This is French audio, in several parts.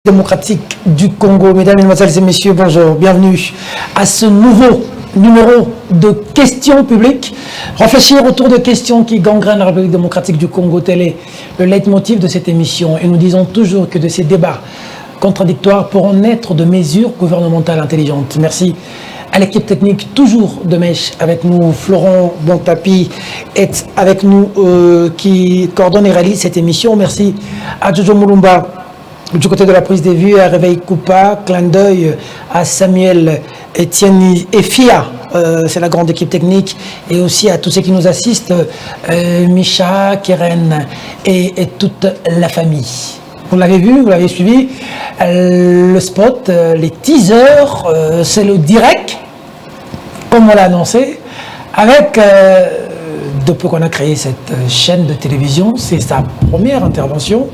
Démocratique du Congo. Mesdames, Mesdemoiselles et Messieurs, bonjour, bienvenue à ce nouveau numéro de questions publiques. Réfléchir autour de questions qui gangrènent la République démocratique du Congo, tel est le leitmotiv de cette émission. Et nous disons toujours que de ces débats contradictoires pourront naître de mesures gouvernementales intelligentes. Merci à l'équipe technique, toujours de mèche avec nous. Florent Bontapi est avec nous, qui coordonne et réalise cette émission. Merci à Jojo Moulumba du côté de la prise des vues, à Réveil Coupa, clin d'œil à Samuel Etienne Efia, c'est la grande équipe technique, et aussi à tous ceux qui nous assistent, Micha, Keren et toute la famille. Vous l'avez vu, vous l'avez suivi, le spot, les teasers, c'est le direct, comme on l'a annoncé, avec, depuis qu'on a créé cette chaîne de télévision, c'est sa première intervention.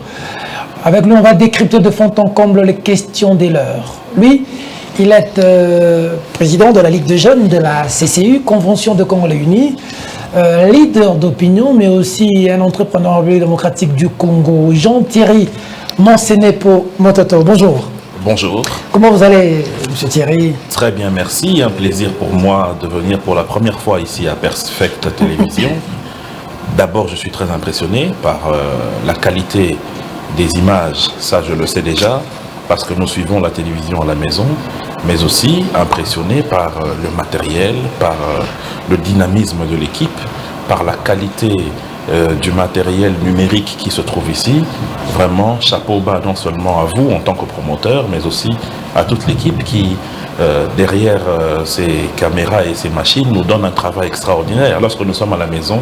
Avec lui, on va décrypter de fond en comble les questions des leurs. Lui, il est président de la Ligue des jeunes de la CCU, Convention de Congolais Unis, leader d'opinion, mais aussi un entrepreneur en République démocratique du Congo, Jean-Thierry Monsenepo Mototo. Bonjour. Bonjour. Comment vous allez, M. Thierry? Très bien, merci. Un plaisir pour moi de venir pour la première fois ici à Perfect Télévision. D'abord, je suis très impressionné par la qualité des images, ça je le sais déjà, parce que nous suivons la télévision à la maison, mais aussi impressionné par le matériel, par le dynamisme de l'équipe, par la qualité du matériel numérique qui se trouve ici. Vraiment, chapeau bas non seulement à vous en tant que promoteur, mais aussi à toute l'équipe qui, derrière ces caméras et ces machines, nous donne un travail extraordinaire. Lorsque nous sommes à la maison,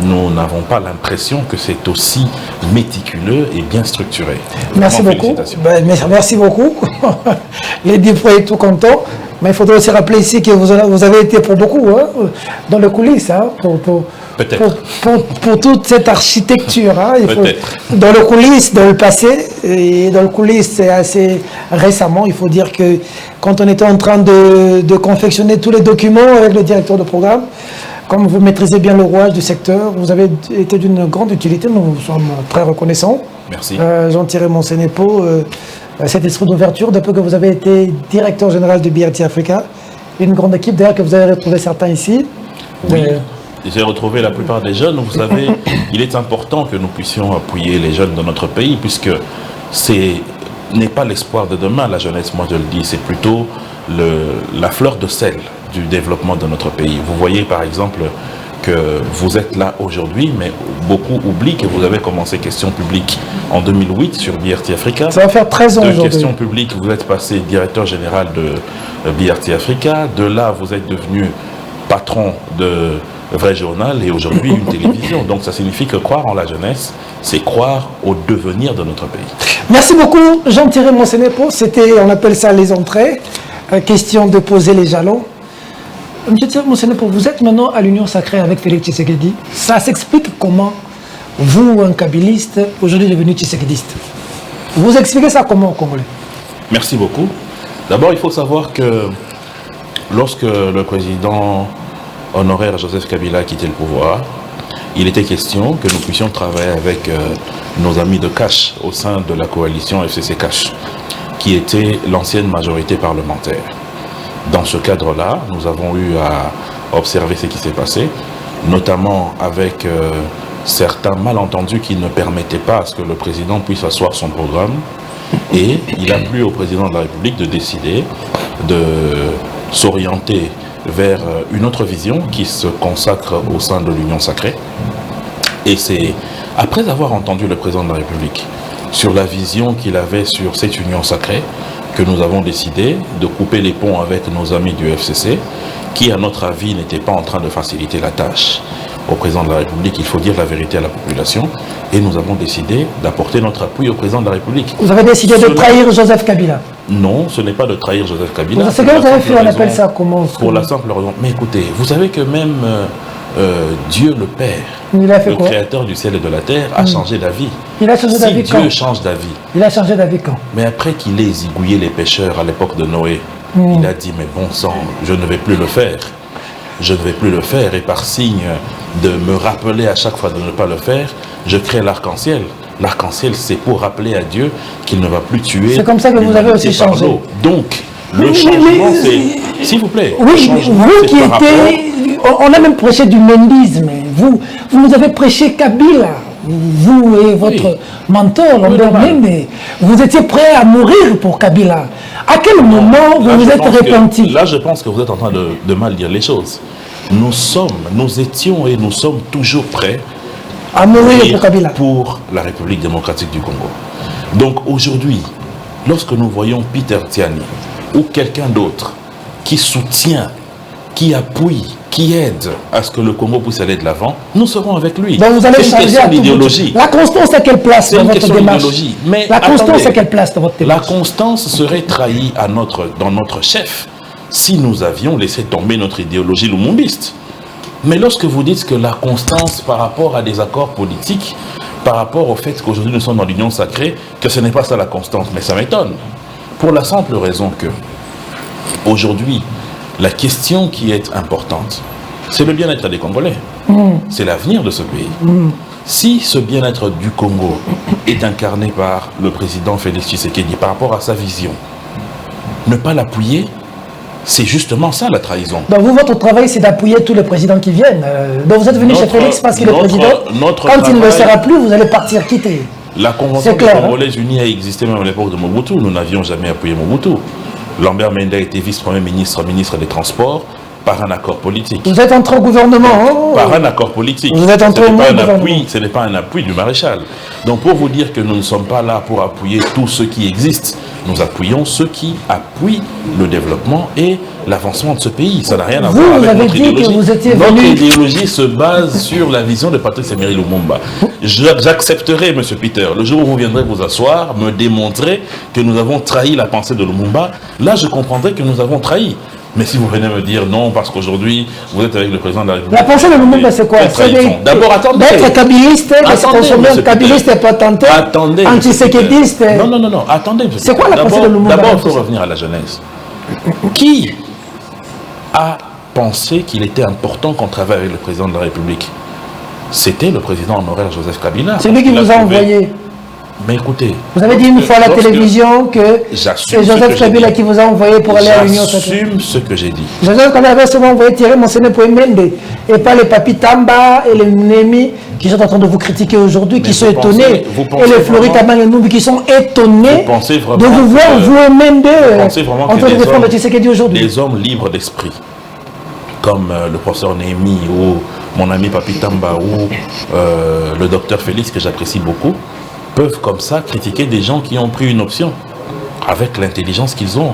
nous n'avons pas l'impression que c'est aussi méticuleux et bien structuré. Merci beaucoup. Merci beaucoup. Les déployés tout contents. Mais il faudrait aussi rappeler ici que vous avez été pour beaucoup dans le coulisses, pour toute cette architecture. Dans le coulisses, dans le passé, et dans le coulisses, c'est assez récemment. Il faut dire que quand on était en train de confectionner tous les documents avec le directeur de programme, comme vous maîtrisez bien le rouage du secteur, vous avez été d'une grande utilité, nous sommes très reconnaissants. Merci. Jean-Thierry Monsenepo, cet esprit d'ouverture, depuis que vous avez été directeur général de BRT Africa, une grande équipe d'ailleurs que vous avez retrouvé certains ici. Oui, j'ai retrouvé la plupart des jeunes. Vous savez, il est important que nous puissions appuyer les jeunes de notre pays, puisque ce n'est pas l'espoir de demain, la jeunesse, moi je le dis, c'est plutôt la fleur de sel du développement de notre pays. Vous voyez par exemple que vous êtes là aujourd'hui, mais beaucoup oublient que vous avez commencé Questions publiques en 2008 sur BRT Africa. Ça va faire 13 ans aujourd'hui. De Questions publiques, vous êtes passé directeur général de BRT Africa. De là, vous êtes devenu patron de Vrai Journal et aujourd'hui une télévision. Donc ça signifie que croire en la jeunesse, c'est croire au devenir de notre pays. Merci beaucoup Jean-Thierry Monsenepo. C'était, on appelle ça les entrées. Question de poser les jalons. Monsieur Thierry Monsenepo, vous êtes maintenant à l'Union Sacrée avec Félix Tshisekedi. Ça s'explique comment vous, un kabiliste, aujourd'hui devenu tshisekidiste? Vous expliquez ça comment au Congolais? Merci beaucoup. D'abord, il faut savoir que lorsque le président honoraire Joseph Kabila a quitté le pouvoir, il était question que nous puissions travailler avec nos amis de Cash au sein de la coalition FCC Cash, qui était l'ancienne majorité parlementaire. Dans ce cadre-là, nous avons eu à observer ce qui s'est passé, notamment avec certains malentendus qui ne permettaient pas à ce que le président puisse asseoir son programme. Et il a plu au président de la République de décider de s'orienter vers une autre vision qui se consacre au sein de l'Union Sacrée. Et c'est après avoir entendu le président de la République sur la vision qu'il avait sur cette Union Sacrée que nous avons décidé de couper les ponts avec nos amis du FCC, qui à notre avis n'étaient pas en train de faciliter la tâche au président de la République. Il faut dire la vérité à la population, et nous avons décidé d'apporter notre appui au président de la République. Vous avez décidé de trahir Joseph Kabila? Non, ce n'est pas de trahir Joseph Kabila. C'est que vous avez fait, on appelle ça comment? Pour la simple raison. Mais écoutez, vous savez que même Dieu le Père, le créateur du ciel et de la terre, a changé d'avis. Il a changé d'avis quand? Dieu change d'avis. Il a changé d'avis quand? Mais après qu'il ait zigouillé les pêcheurs à l'époque de Noé, il a dit, mais bon sang, je ne vais plus le faire. Je ne vais plus le faire. Et par signe de me rappeler à chaque fois de ne pas le faire, je crée l'arc-en-ciel. l'arc-en-ciel, c'est pour rappeler à Dieu qu'il ne va plus tuer. C'est comme ça que vous avez aussi changé. Donc, le changement, c'est... S'il vous plaît. Oui, vous qui étiez... On a même prêché du mendisme. Vous nous avez prêché Kabila. Vous et votre mentor, Lambert Mende, vous étiez prêts à mourir pour Kabila. À quel moment vous vous êtes repenti? Là, je pense que vous êtes en train de mal dire les choses. Nous étions et nous sommes toujours prêts à mourir pour Kabila, pour la République démocratique du Congo. Donc aujourd'hui, lorsque nous voyons Peter Tiani ou quelqu'un d'autre qui soutient, qui appuie, qui aide à ce que le Congo puisse aller de l'avant, nous serons avec lui. Donc vous allez changer l'idéologie. La constance à quelle place dans votre démarche? Mais la constance à quelle place dans votre démarche? La constance serait trahie dans notre chef si nous avions laissé tomber notre idéologie lumumbiste. Mais lorsque vous dites que la constance par rapport à des accords politiques, par rapport au fait qu'aujourd'hui nous sommes dans l'union sacrée, que ce n'est pas ça la constance, mais ça m'étonne. Pour la simple raison que, aujourd'hui, la question qui est importante, c'est le bien-être des Congolais. C'est l'avenir de ce pays. Si ce bien-être du Congo est incarné par le président Félix Tshisekedi par rapport à sa vision, ne pas l'appuyer, c'est justement ça la trahison. Donc vous, votre travail, c'est d'appuyer tous les présidents qui viennent. Donc vous êtes venu chez Félix parce qu'il est président. Quand il ne le sera plus, vous allez partir quitter. La Convention des Congolais Unis a existé même à l'époque de Mobutu. Nous n'avions jamais appuyé Mobutu. Lambert Mende a été vice-premier ministre, ministre des Transports, par un accord politique. Vous êtes entré au gouvernement. Par un accord politique. Vous êtes entré au gouvernement. Ce n'est pas un appui du maréchal. Donc pour vous dire que nous ne sommes pas là pour appuyer tous ceux qui existent, nous appuyons ceux qui appuient le développement et l'avancement de ce pays. Ça n'a rien à voir avec notre idéologie. Notre idéologie se base sur la vision de Patrice Emery Lumumba. J'accepterai, M. Peter, le jour où vous viendrez vous asseoir, me démontrer que nous avons trahi la pensée de Lumumba, là je comprendrai que nous avons trahi. Mais si vous venez me dire non, parce qu'aujourd'hui, vous êtes avec le président de la République... La pensée de Lumumba, c'est quoi? D'abord, attendez. D'être kabiliste, de se consommer kabiliste et pas tenté. Attendez. Antiséquédiste. Non, attendez. C'est quoi la pensée de Lumumba? D'abord, il faut revenir à la jeunesse. Qui a pensé qu'il était important qu'on travaille avec le président de la République? C'était le président honoraire Joseph Kabila. C'est lui qui vous a envoyé. Mais écoutez... Vous avez dit une fois à la télévision que c'est Joseph Kabila qui vous a envoyé pour aller à l'Union sacrée. J'assume ce que j'ai dit. Joseph Kabila avait seulement envoyé Thierry Monsené pour Mende et pas les Papi Tamba et les Némi qui sont en train de vous critiquer aujourd'hui, qui sont étonnés. Et les Flori Taban et Noubi qui sont étonnés de vous voir, vous et Mende, en train de défendre Tshisekedi aujourd'hui. Des hommes libres d'esprit, comme le professeur Némi ou mon ami Papi Tamba ou le docteur Félix, que j'apprécie beaucoup, peuvent comme ça critiquer des gens qui ont pris une option avec l'intelligence qu'ils ont,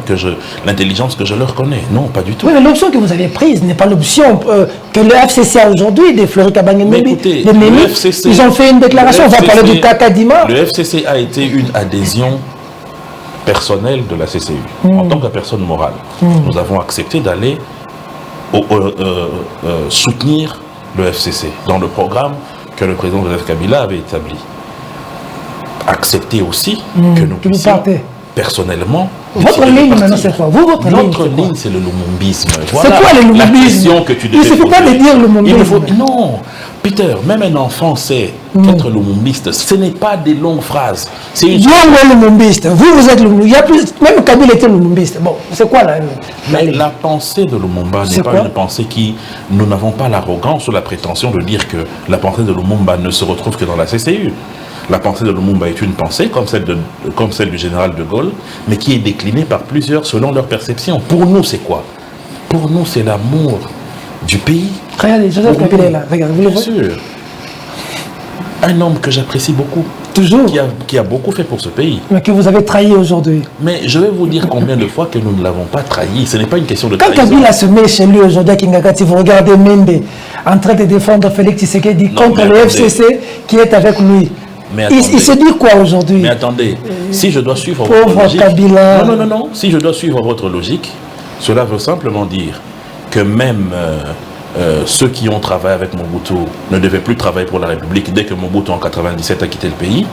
l'intelligence que je leur connais. Non, pas du tout. Oui, mais l'option que vous avez prise n'est pas l'option que le FCC a aujourd'hui, des Fleury Kabangé, des Mémi. Ils ont fait une déclaration, on va parler du Kakadima. Le FCC a été une adhésion personnelle de la CCU. En tant que personne morale, nous avons accepté d'aller soutenir le FCC dans le programme que le président Joseph Kabila avait établi. Accepter aussi que nous puissions personnellement... Votre ligne maintenant c'est quoi? Notre ligne c'est le lumumbisme. Voilà c'est quoi le lumumbisme? La question que tu devais poser. Il ne suffit pas de dire lumumbisme. Non, Peter, même un enfant sait qu'être lumumbiste, ce n'est pas des longues phrases. C'est une... lumumbiste. Vous êtes lumumbiste. Il y a plus... Même Kabila était lumumbiste. Bon, c'est quoi la pensée de Lumumba n'est pas une pensée qui... Nous n'avons pas l'arrogance ou la prétention de dire que la pensée de Lumumba ne se retrouve que dans la CCU. La pensée de Lumumba est une pensée, comme celle du général de Gaulle, mais qui est déclinée par plusieurs selon leur perception. Pour nous, c'est quoi? Pour nous, c'est l'amour du pays. Regardez, Joseph Kabila est là. Regardez, vous le voyez? Bien sûr. Un homme que j'apprécie beaucoup. Toujours. Qui a beaucoup fait pour ce pays. Mais que vous avez trahi aujourd'hui. Mais je vais vous dire combien de fois que nous ne l'avons pas trahi. Ce n'est pas une question de trahison. Quand Kabila se met chez lui aujourd'hui à Kingakati, vous regardez Mende en train de défendre Félix Tshisekedi contre le FCC qui est avec lui. Il se dit quoi aujourd'hui? Mais attendez, si je dois suivre votre logique... Kabila. Non. Si je dois suivre votre logique, cela veut simplement dire que même ceux qui ont travaillé avec Mobutu ne devaient plus travailler pour la République dès que Mobutu en 1997 a quitté le pays,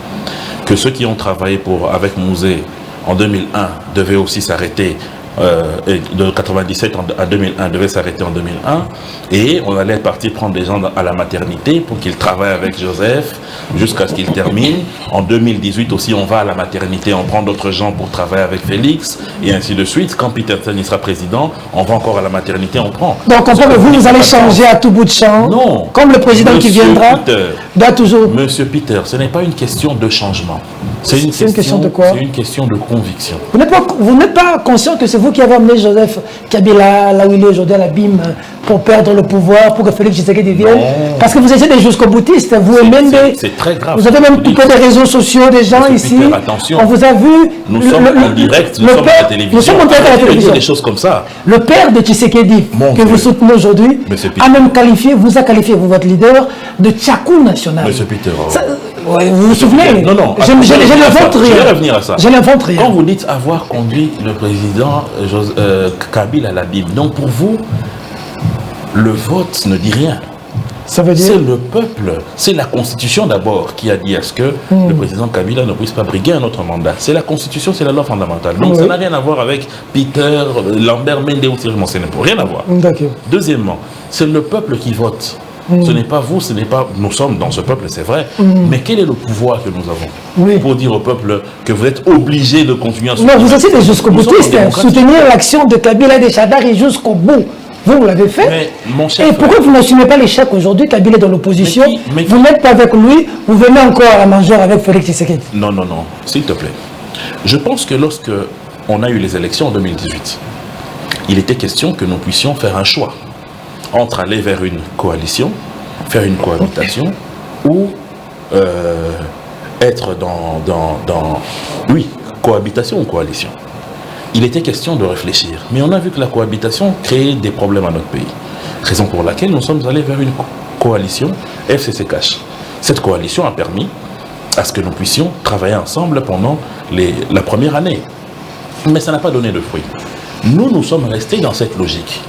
que ceux qui ont travaillé avec Mouzé en 2001 devaient aussi s'arrêter de 97 à 2001 devait s'arrêter en 2001 et on allait partir prendre des gens à la maternité pour qu'ils travaillent avec Joseph jusqu'à ce qu'il termine. En 2018 aussi on va à la maternité, on prend d'autres gens pour travailler avec Félix et ainsi de suite. Quand Peterson y sera président, on va encore à la maternité, on prend. Donc on comprend que vous allez changer à tout bout de champ. Non. Comme le président Monsieur qui viendra doit toujours... Monsieur Peter, ce n'est pas une question de changement. C'est une question de quoi? C'est une question de conviction. Vous n'êtes pas conscient que c'est vous qui avez amené Joseph Kabila là où il est aujourd'hui à la BIM pour perdre le pouvoir, pour que Félix Tshisekedi vienne? Parce que vous étiez des jusqu'au boutistes, vous et Mende. C'est très grave. Vous avez même coupé des réseaux sociaux des gens ici. Peter, attention. On vous a vu. Nous sommes en direct, nous sommes à la télévision. Nous sommes en direct à la télévision. Des choses comme ça. Le père de Tshisekedi, que vous soutenez aujourd'hui, a même qualifié, vous a qualifié, vous, votre leader, de Tchakou national. Monsieur Peter. Ouais, vous vous souvenez? Non, non. Je n'invente rien. Je vais revenir à ça. Je n'invente rien. Quand vous dites avoir conduit le président Kabila à la Bible, donc pour vous, le vote ne dit rien. Ça veut dire... C'est le peuple, c'est la Constitution d'abord qui a dit à ce que le président Kabila ne puisse pas briguer un autre mandat. C'est la Constitution, c'est la loi fondamentale. Donc ça n'a rien à voir avec Peter, Lambert Mende ou Thierry Monsenep. Rien à voir. Deuxièmement, c'est le peuple qui vote. Ce n'est pas vous, ce n'est pas... Nous sommes dans ce peuple, c'est vrai. Mais quel est le pouvoir que nous avons pour dire au peuple que vous êtes obligé de continuer à soutenir? Non, vous êtes des jusqu'au boutistes. Soutenir l'action de Kabila et de Chadari jusqu'au bout. Vous l'avez fait. Mais, mon chef, et pourquoi vous n'assumez pas l'échec aujourd'hui? Kabila est dans l'opposition. Vous n'êtes pas avec lui. Vous venez encore à la mangeure avec Félix Tshisekedi. Non, non, non. S'il te plaît. Je pense que lorsque on a eu les élections en 2018, il était question que nous puissions faire un choix entre aller vers une coalition, faire une cohabitation, ou être dans... Oui, cohabitation ou coalition. Il était question de réfléchir. Mais on a vu que la cohabitation créait des problèmes à notre pays. Raison pour laquelle nous sommes allés vers une coalition FCC-Cash. Cette coalition a permis à ce que nous puissions travailler ensemble pendant la première année. Mais ça n'a pas donné de fruits. Nous sommes restés dans cette logique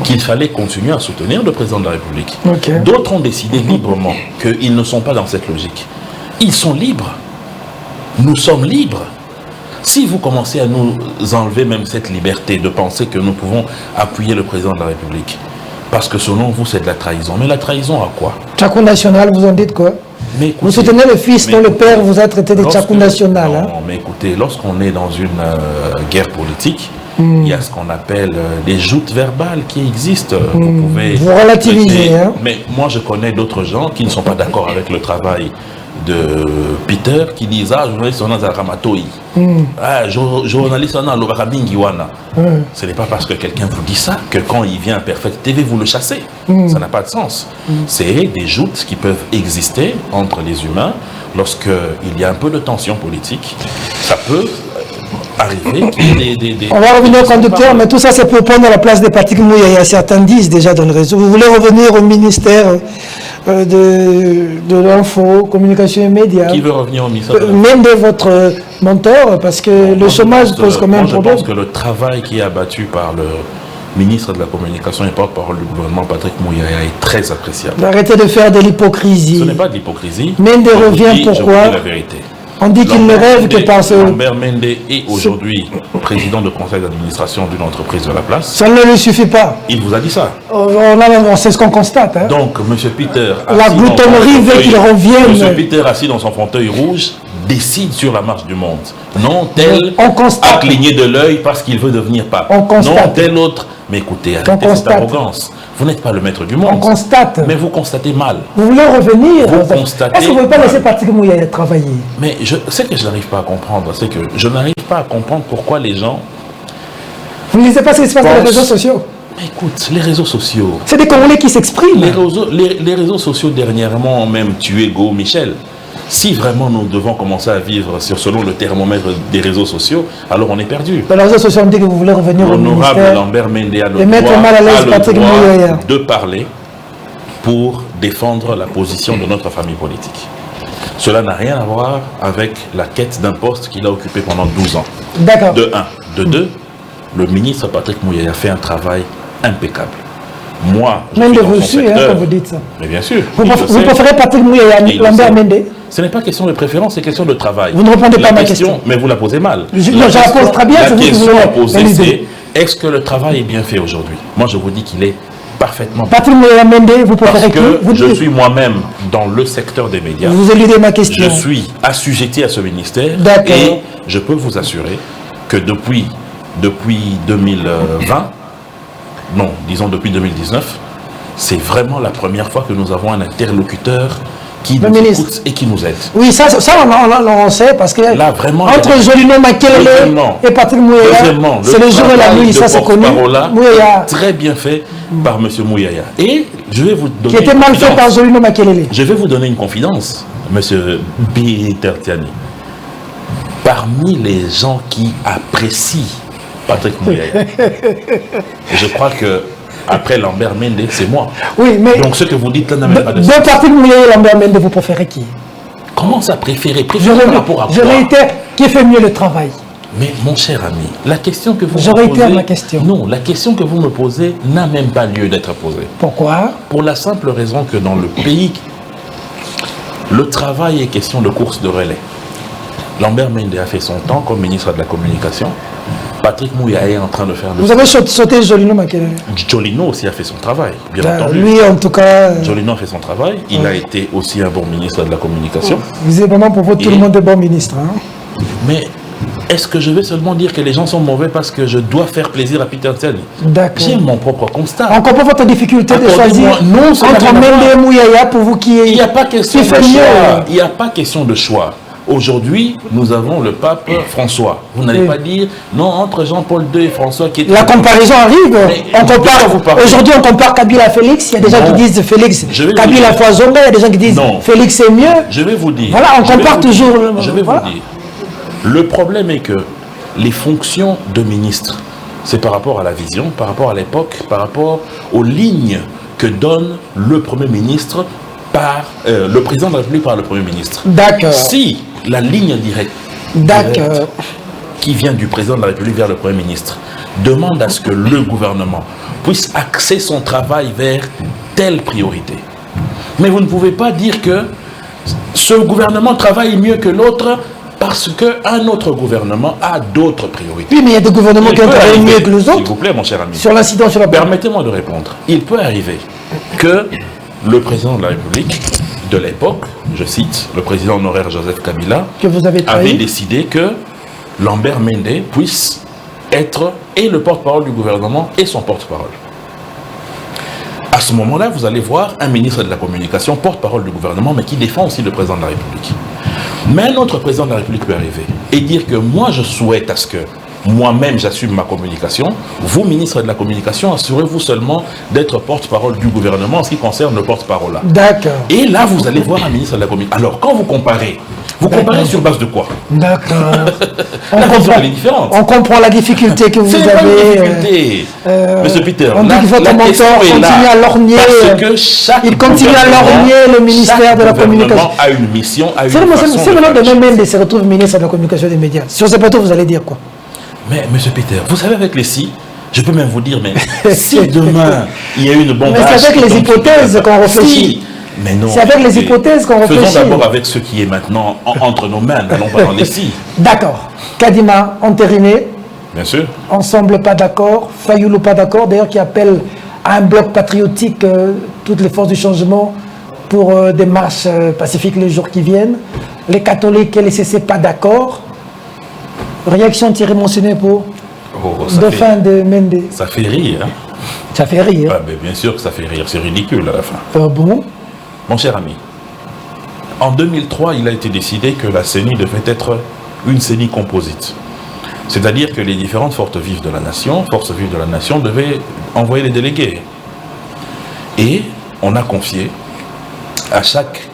qu'il fallait continuer à soutenir le président de la République. D'autres ont décidé librement qu'ils ne sont pas dans cette logique. Ils sont libres. Nous sommes libres. Si vous commencez à nous enlever même cette liberté de penser que nous pouvons appuyer le président de la République, parce que selon vous c'est de la trahison. Mais la trahison à quoi? Tchakou national, vous en dites quoi? Mais écoutez, vous soutenez le fils dont le père vous a traité de Tchakou national. Non, mais écoutez, lorsqu'on est dans une guerre politique, il y a ce qu'on appelle des joutes verbales qui existent. Vous pouvez... Vous relativisez, hein? Mais moi je connais d'autres gens qui ne sont pas d'accord avec le travail de Peter qui disent journaliste on a Zaramatoi, journaliste on a Lobarabingiwana. Ce n'est pas parce que quelqu'un vous dit ça que quand il vient à Perfect TV vous le chassez. Ça n'a pas de sens. C'est des joutes qui peuvent exister entre les humains lorsqu'il y a un peu de tension politique. Ça peut arriver qu'il y ait des... On va revenir au conducteur, mais tout ça c'est pour prendre la place des Patrick Mouya. Certains disent déjà dans le réseau. Vous voulez revenir au ministère de l'info, communication et médias. Qui veut revenir au ministère Même de votre mentor, parce que le chômage pose quand même un problème. Je pense que le travail qui est abattu par le ministre de la communication et porte-parole du gouvernement, Patrick Mouya, est très appréciable. Arrêtez de faire de l'hypocrisie. Ce n'est pas de l'hypocrisie. Mende revient pourquoi? Je vous dis la vérité. On dit qu'il ne rêve que par ce... Lambert Mende est aujourd'hui président de conseil d'administration d'une entreprise de la place. Ça ne lui suffit pas. Il vous a dit ça. C'est ce qu'on constate. Hein. Donc, M. Peter... La gloutonnerie veut qu'il revienne. M. Peter, assis dans son fauteuil rouge, décide sur la marche du monde. Non, tel a cligné de l'œil parce qu'il veut devenir pape. Non, tel autre... Mais écoutez, arrêtez cette arrogance. Vous n'êtes pas le maître du monde. On constate. Mais vous constatez mal. Vous voulez revenir? Vous constatez. Est-ce que vous ne pouvez pas laisser Patrick Mouya travailler? Mais ce que je n'arrive pas à comprendre, c'est que je n'arrive pas à comprendre pourquoi les gens... Vous ne lisez pas ce qui se passe sur les réseaux sociaux? Mais écoute, les réseaux sociaux... C'est des Congolais qui s'expriment. Les réseaux sociaux dernièrement ont même tué Go Michel. Si vraiment nous devons commencer à vivre selon le thermomètre des réseaux sociaux, alors on est perdu. Dans les réseaux sociaux, on dit que vous voulez revenir au ministère. L'honorable Lambert Mende a le droit de parler pour défendre la position de notre famille politique. Cela n'a rien à voir avec la quête d'un poste qu'il a occupé pendant 12 ans. D'accord. De un. De deux, le ministre Patrick Mouya a fait un travail impeccable. Moi, je même suis de dans son reçu, secteur. quand vous dites ça. Mais bien sûr. Vous préférez Patrick Mouya et Lambert Mende? Ce n'est pas question de préférence, c'est question de travail. Vous ne répondez pas à ma question. Mais vous la posez mal. Je la pose très bien. La question à poser, c'est Est-ce que le travail est bien fait aujourd'hui? Moi, je vous dis qu'il est parfaitement bien. Patrick Mouya Mende, vous préférez Parce que vous je suis moi-même dans le secteur des médias. Vous éludez ma question. Je suis assujetti à ce ministère. D'accord. Et je peux vous assurer que depuis 2020, non, disons depuis 2019, c'est vraiment la première fois que nous avons un interlocuteur qui nous écoute et qui nous aide. Oui, ça on sait, parce que là, vraiment, entre Jolino Makelele et Patrick Mouya, c'est le jour et la nuit, ça c'est connu. Très bien fait par M. Mouyaya. Et je vais vous donner... Qui était mal fait par Jolino Makelele. Je vais vous donner une confidence, M. Peter Tiani. Parmi les gens qui apprécient Patrick Mouyaya, je crois que après Lambert Mende, c'est moi. Oui, mais donc ce que vous dites là n'a même pas de sens. De Patrick Mouyaya et Lambert Mende, vous préférez qui? Comment ça préférer? Je réitère, qui fait mieux le travail? Mais mon cher ami, la question que vous me posez... ma question. Non, la question que vous me posez n'a même pas lieu d'être posée. Pourquoi? Pour la simple raison que dans le pays, le travail est question de course de relais. Lambert Mende a fait son temps comme ministre de la Communication. Patrick Mouya est en train de faire le... Vous avez sauté Jolino Makelele. Jolino aussi a fait son travail, bien entendu. Lui, en tout cas... Jolino a fait son travail. Il a été aussi un bon ministre de la Communication. Visiblement, pour vous, tout le monde est bon ministre. Hein? Mais est-ce que je vais seulement dire que les gens sont mauvais parce que je dois faire plaisir à Peter Tiani? D'accord. J'ai mon propre constat. On comprend votre difficulté de choisir entre Mende et Mouyaya pour vous qui... Il n'y a pas question de choix. Il n'y a pas question de choix. Aujourd'hui, nous avons le pape François. Vous n'allez pas dire, non, entre Jean-Paul II et François qui est... La comparaison arrive. Aujourd'hui, on compare Kabila à Félix. Il y a des gens qui disent Félix, Kabila Foisonga. Il y a des gens qui disent Félix est mieux. Je vais vous dire. Voilà, on compare toujours. Je vais vous dire. Le problème est que les fonctions de ministre, c'est par rapport à la vision, par rapport à l'époque, par rapport aux lignes que donne le Premier ministre par le président de la République par le Premier ministre. D'accord. Si la ligne directe qui vient du président de la République vers le Premier ministre demande à ce que le gouvernement puisse axer son travail vers telle priorité. Mais vous ne pouvez pas dire que ce gouvernement travaille mieux que l'autre parce qu'un autre gouvernement a d'autres priorités. Oui, mais il y a des gouvernements qui ont travaillé mieux que les autres. S'il vous plaît, mon cher ami. Sur l'incident sur la... Permettez-moi de répondre. Il peut arriver que le président de la République de l'époque, je cite le président honoraire Joseph Kabila, avait décidé que Lambert Mende puisse être et le porte-parole du gouvernement et son porte-parole. À ce moment-là, vous allez voir un ministre de la Communication, porte-parole du gouvernement, mais qui défend aussi le président de la République. Mais un autre président de la République peut arriver et dire que moi, je souhaite à ce que moi-même, j'assume ma communication. Vous, ministre de la Communication, assurez-vous seulement d'être porte-parole du gouvernement en ce qui concerne le porte-parole là. D'accord. Et là, vous allez voir un ministre de la Communication. Alors, quand vous comparez sur base de quoi? D'accord. On comprend la difficulté que vous avez. Pas une difficulté. Monsieur Peter, on dit que votre mentor continue à lorgner. Il continue à lorgner le ministère de la Communication. A une mission, a une C'est maintenant de même se retrouve ministre de la Communication des médias. Sur ce plateau, vous allez dire quoi? Mais, monsieur Peter, vous savez, avec les si, je peux même vous dire, mais si demain, il y a une bombe... Mais c'est avec les hypothèses qu'on réfléchit. Mais non. C'est avec les hypothèses qu'on réfléchit. Faisons d'abord avec ce qui est maintenant entre nos mains, n'allons pas dans les si. D'accord. Kadima, entériné. Bien sûr. Ensemble, pas d'accord. Fayoulou, pas d'accord. D'ailleurs, qui appelle à un bloc patriotique toutes les forces du changement pour des marches pacifiques les jours qui viennent. Les catholiques et les CC, pas d'accord. Réaction Thierry Moncenet pour dauphin de Mende. Ça fait rire. Hein? Ça fait rire. Ah, mais bien sûr que ça fait rire, c'est ridicule à la fin. Ah bon? Mon cher ami, en 2003, il a été décidé que la CENI devait être une CENI composite. C'est-à-dire que les différentes forces vives de la nation devaient envoyer des délégués. Et on a confié à chaque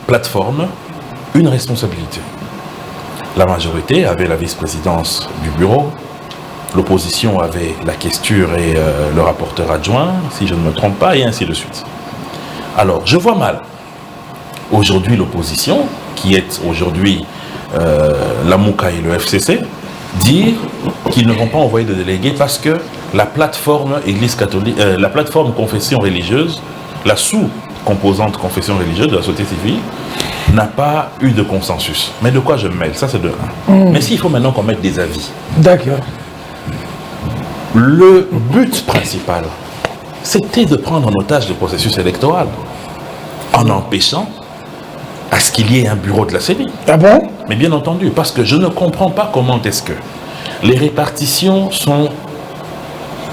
plateforme une responsabilité. La majorité avait la vice-présidence du bureau, l'opposition avait la questure et le rapporteur adjoint, si je ne me trompe pas, et ainsi de suite. Alors, je vois mal, aujourd'hui l'opposition, qui est aujourd'hui la MOUCA et le FCC, dire qu'ils ne vont pas envoyer de délégués parce que la plateforme Église catholique, la plateforme confession religieuse, la sous-composante confession religieuse de la société civile, n'a pas eu de consensus. Mais de quoi je me mêle? Ça, c'est de un. Mais s'il faut maintenant qu'on mette des avis. D'accord. Le but principal, c'était de prendre en otage le processus électoral en empêchant à ce qu'il y ait un bureau de la CENI. Ah bon? Mais bien entendu, parce que je ne comprends pas comment est-ce que les répartitions sont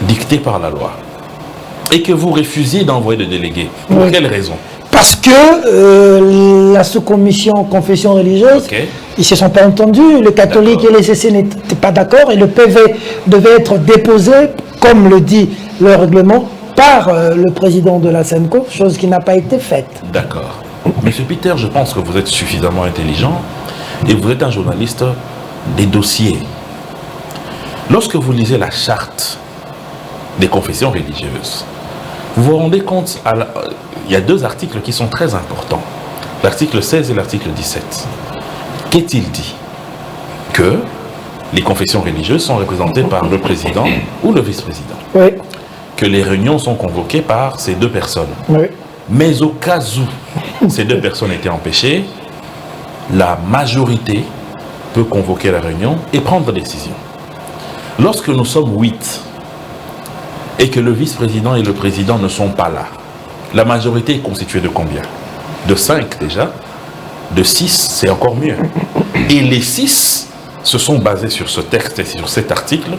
dictées par la loi et que vous refusiez d'envoyer de délégués. Pour Oui. quelle raison? Parce que la sous-commission confession religieuse, Ok. ils ne se sont pas entendus. Les catholiques et les CC n'étaient pas d'accord et le PV devait être déposé, comme le dit le règlement, par le président de la SENCO, chose qui n'a pas été faite. D'accord. Monsieur Peter, je pense que vous êtes suffisamment intelligent et vous êtes un journaliste des dossiers. Lorsque vous lisez la charte des confessions religieuses, vous vous rendez compte, il y a deux articles qui sont très importants. L'article 16 et l'article 17. Qu'est-il dit? Que les confessions religieuses sont représentées par le président ou le vice-président. Oui, Que les réunions sont convoquées par ces deux personnes. oui. Mais au cas où ces deux personnes étaient empêchées, la majorité peut convoquer la réunion et prendre décision. Lorsque nous sommes 8 et que le vice-président et le président ne sont pas là, la majorité est constituée de combien? De 5 déjà, de 6 c'est encore mieux. Et les 6 se sont basés sur ce texte et sur cet article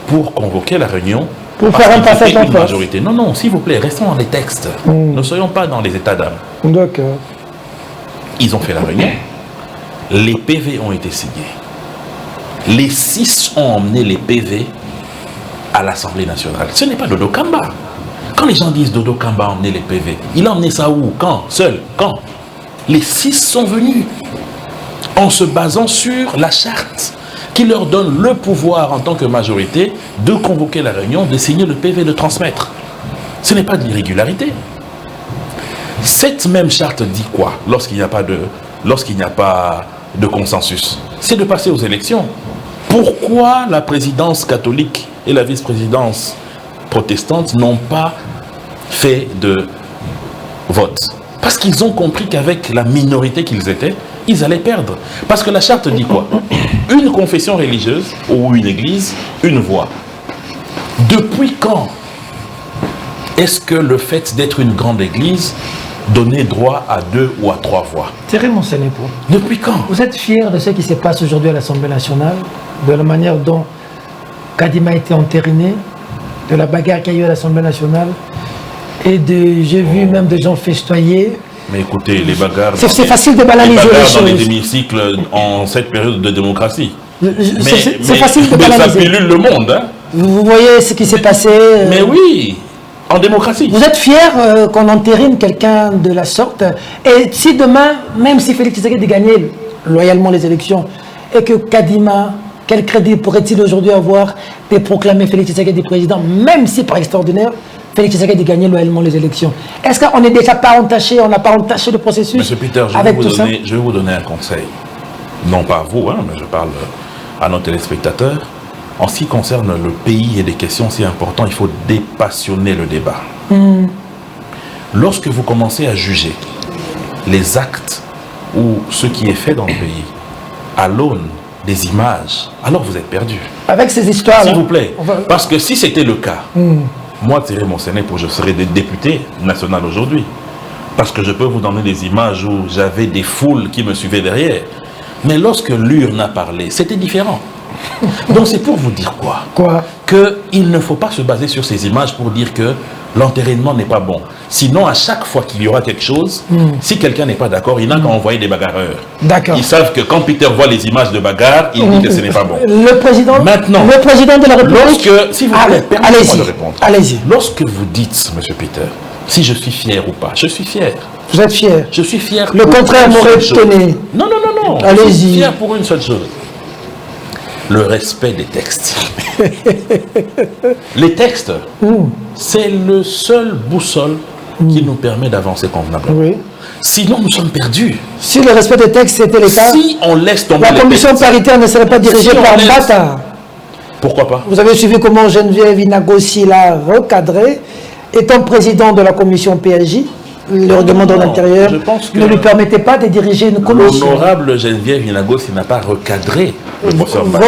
pour convoquer la réunion. Pour faire un parce qu'il passage faut en une force. majorité. Non, non, s'il vous plaît, restons dans les textes. Ne soyons pas dans les états d'âme. D'accord. Ils ont fait la réunion. Les PV ont été signés. Les 6 ont emmené les PV à l'Assemblée nationale. Ce n'est pas Dodo Kamba. Quand les gens disent Dodo Kamba a emmené les PV, il a emmené ça où? Quand? Seul? Quand? Les 6 sont venus en se basant sur la charte qui leur donne le pouvoir en tant que majorité de convoquer la réunion, de signer le PV, de transmettre. Ce n'est pas de l'irrégularité. Cette même charte dit quoi lorsqu'il n'y a pas de consensus? C'est de passer aux élections. Pourquoi la présidence catholique et la vice-présidence protestante n'ont pas fait de vote? Parce qu'ils ont compris qu'avec la minorité qu'ils étaient, ils allaient perdre. Parce que la charte dit quoi? Une confession religieuse ou une église, une voix. Depuis quand est-ce que le fait d'être une grande église donnait droit à 2 ou à 3 voix? Thierry Monsenepo, Depuis quand? vous êtes fier de ce qui se passe aujourd'hui à l'Assemblée nationale, de la manière dont Kadima a été entériné, de la bagarre qu'il y a eu à l'Assemblée nationale, et j'ai vu même des gens festoyer. Mais écoutez, les bagarres... C'est facile de banaliser les les bagarres dans les choses. hémicycles en cette période de démocratie. C'est facile de mais ça banaliser. pilule le monde, hein? Vous voyez ce qui s'est passé. Mais oui, en démocratie. Vous êtes fier qu'on entérine quelqu'un de la sorte? Et si demain, même si Félix Tshisekedi gagnait loyalement les élections, et que Kadima, quel crédit pourrait-il aujourd'hui avoir de proclamer Félix Tshisekedi président, même si par extraordinaire, Félix Tshisekedi gagnait loyalement les élections? Est-ce qu'on n'est déjà pas entaché, on n'a pas entaché le processus? Monsieur Peter, je vais vous donner un conseil. Non pas à vous, hein, mais je parle à nos téléspectateurs. En ce qui concerne le pays et des questions si importantes, il faut dépassionner le débat. Lorsque vous commencez à juger les actes ou ce qui est fait dans le pays à l'aune des images, alors vous êtes perdu. Avec ces histoires-là. S'il vous plaît. Parce que si c'était le cas, moi, Thierry Monsenepo, je serais député national aujourd'hui. Parce que je peux vous donner des images où j'avais des foules qui me suivaient derrière. Mais lorsque l'urne a parlé, c'était différent. Donc c'est pour vous dire quoi? Quoi? Qu'il ne faut pas se baser sur ces images pour dire que l'enterrement n'est pas bon. Sinon, à chaque fois qu'il y aura quelque chose, si quelqu'un n'est pas d'accord, il n'a qu'à envoyer des bagarreurs. D'accord. Ils savent que quand Peter voit les images de bagarre, il dit que ce n'est pas bon. Le président, Maintenant, le président de la République... s'il vous plaît, permettez-moi de répondre. Allez-y. Lorsque vous dites, monsieur Peter, si je suis fier ou pas, je suis fier. Vous êtes fier? Je suis fier. Le pour contraire une m'aurait seule chose. étonné. Non, non, non, non. Allez-y. Je suis fier pour une seule chose. Le respect des textes. Les textes, c'est le seul boussole qui nous permet d'avancer convenablement. Oui. Sinon, nous sommes perdus. Si le respect des textes était le cas, Si on laisse tomber la les commission textes, paritaire ne serait pas dirigée Si on par laisse- Mbata. pourquoi pas? Vous avez suivi comment Geneviève Inagossi l'a recadré, étant président de la commission PLJ, le règlement d'ordre intérieur ne lui permettait pas de diriger une commission. L'honorable Geneviève Nianagos n'a pas recadré le professeur Mbata.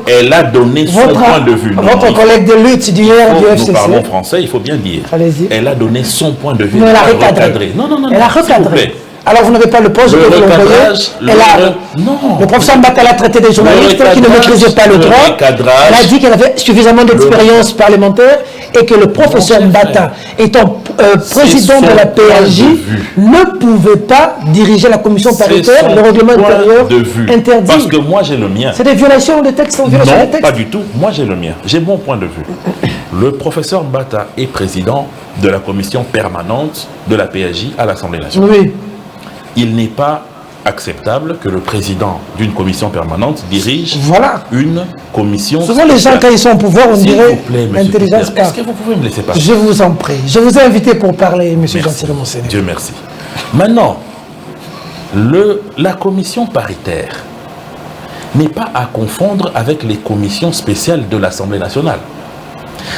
Elle a donné son point de vue. Votre collègue de lutte d'hier du FCC. Nous parlons français, il faut bien dire. Elle a donné son point de vue. Mais elle a recadré. Non. Elle a recadré. Alors vous n'avez pas le poste de le professeur Mbata l'a traité des journalistes qui ne maîtrisaient pas le droit. Elle a dit qu'elle avait suffisamment d'expérience parlementaire et que le professeur Mbata, étant président de la PAJ, ne pouvait pas diriger la commission paritaire. Le règlement intérieur interdit. Parce que moi j'ai le mien. C'est des violations de texte en violation de texte. Non, pas du tout. Moi j'ai le mien. J'ai mon point de vue. Le professeur Mbata est président de la commission permanente de la PAJ à l'Assemblée nationale. Oui. Il n'est pas acceptable que le président d'une commission permanente dirige une commission. Souvent les gens, quand ils sont au pouvoir, on dirait l'intelligence pas. Est-ce que vous pouvez me laisser parler? Je vous en prie. Je vous ai invité pour parler, M. Jean-Thierry Monseigneur. Dieu merci. Maintenant, la commission paritaire n'est pas à confondre avec les commissions spéciales de l'Assemblée nationale.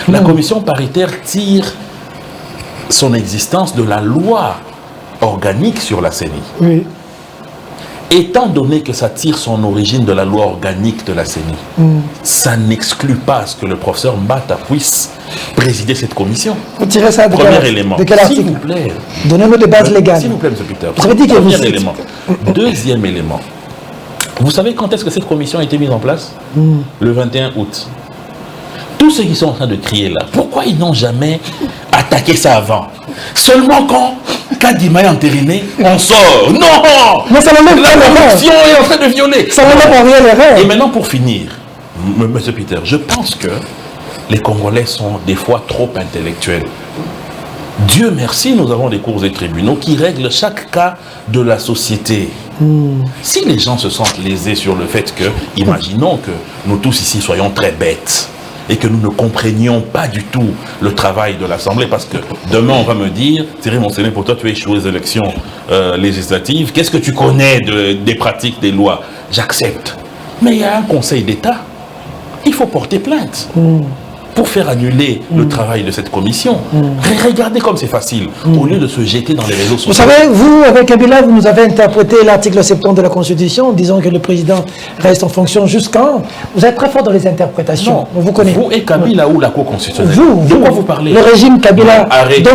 La commission paritaire tire son existence de la loi organique sur la CENI. Oui. Étant donné que ça tire son origine de la loi organique de la CENI, ça n'exclut pas ce que le professeur Mbata puisse présider cette commission. Vous tirez ça de Premier élément. De quel article? S'il vous plaît. Donnez-nous des bases légales. S'il vous plaît, M. Peter. Vous avez dit que Premier élément. Deuxième élément. Vous savez quand est-ce que cette commission a été mise en place? Le 21 août. Tous ceux qui sont en train de crier là, pourquoi ils n'ont jamais attaqué ça avant? Seulement quand Kadima est entériné, on sort. Non! Mais ça n'enlève pas la commission est en train de violer. Ça n'enlève pas rien l'erreur. Et maintenant pour finir, M. Peter, je pense que les Congolais sont des fois trop intellectuels. Dieu merci, nous avons des cours et tribunaux qui règlent chaque cas de la société. Si les gens se sentent lésés sur le fait que, imaginons que nous tous ici soyons très bêtes, et que nous ne comprenions pas du tout le travail de l'Assemblée, parce que demain on va me dire, Thierry Monseigneur, pour toi tu as échoué aux élections législatives, qu'est-ce que tu connais des pratiques des lois? J'accepte. Mais il y a un Conseil d'État, il faut porter plainte pour faire annuler le travail de cette commission. Regardez comme c'est facile, au lieu de se jeter dans les réseaux sociaux. Vous savez, vous, avec Kabila, vous nous avez interprété l'article 70 de la Constitution, disant que le président reste en fonction jusqu'en... Vous êtes très fort dans les interprétations. Non, on vous connaît. Vous et Kabila ou la Cour constitutionnelle. De quoi vous parlez? Le régime Kabila. Arrêtez.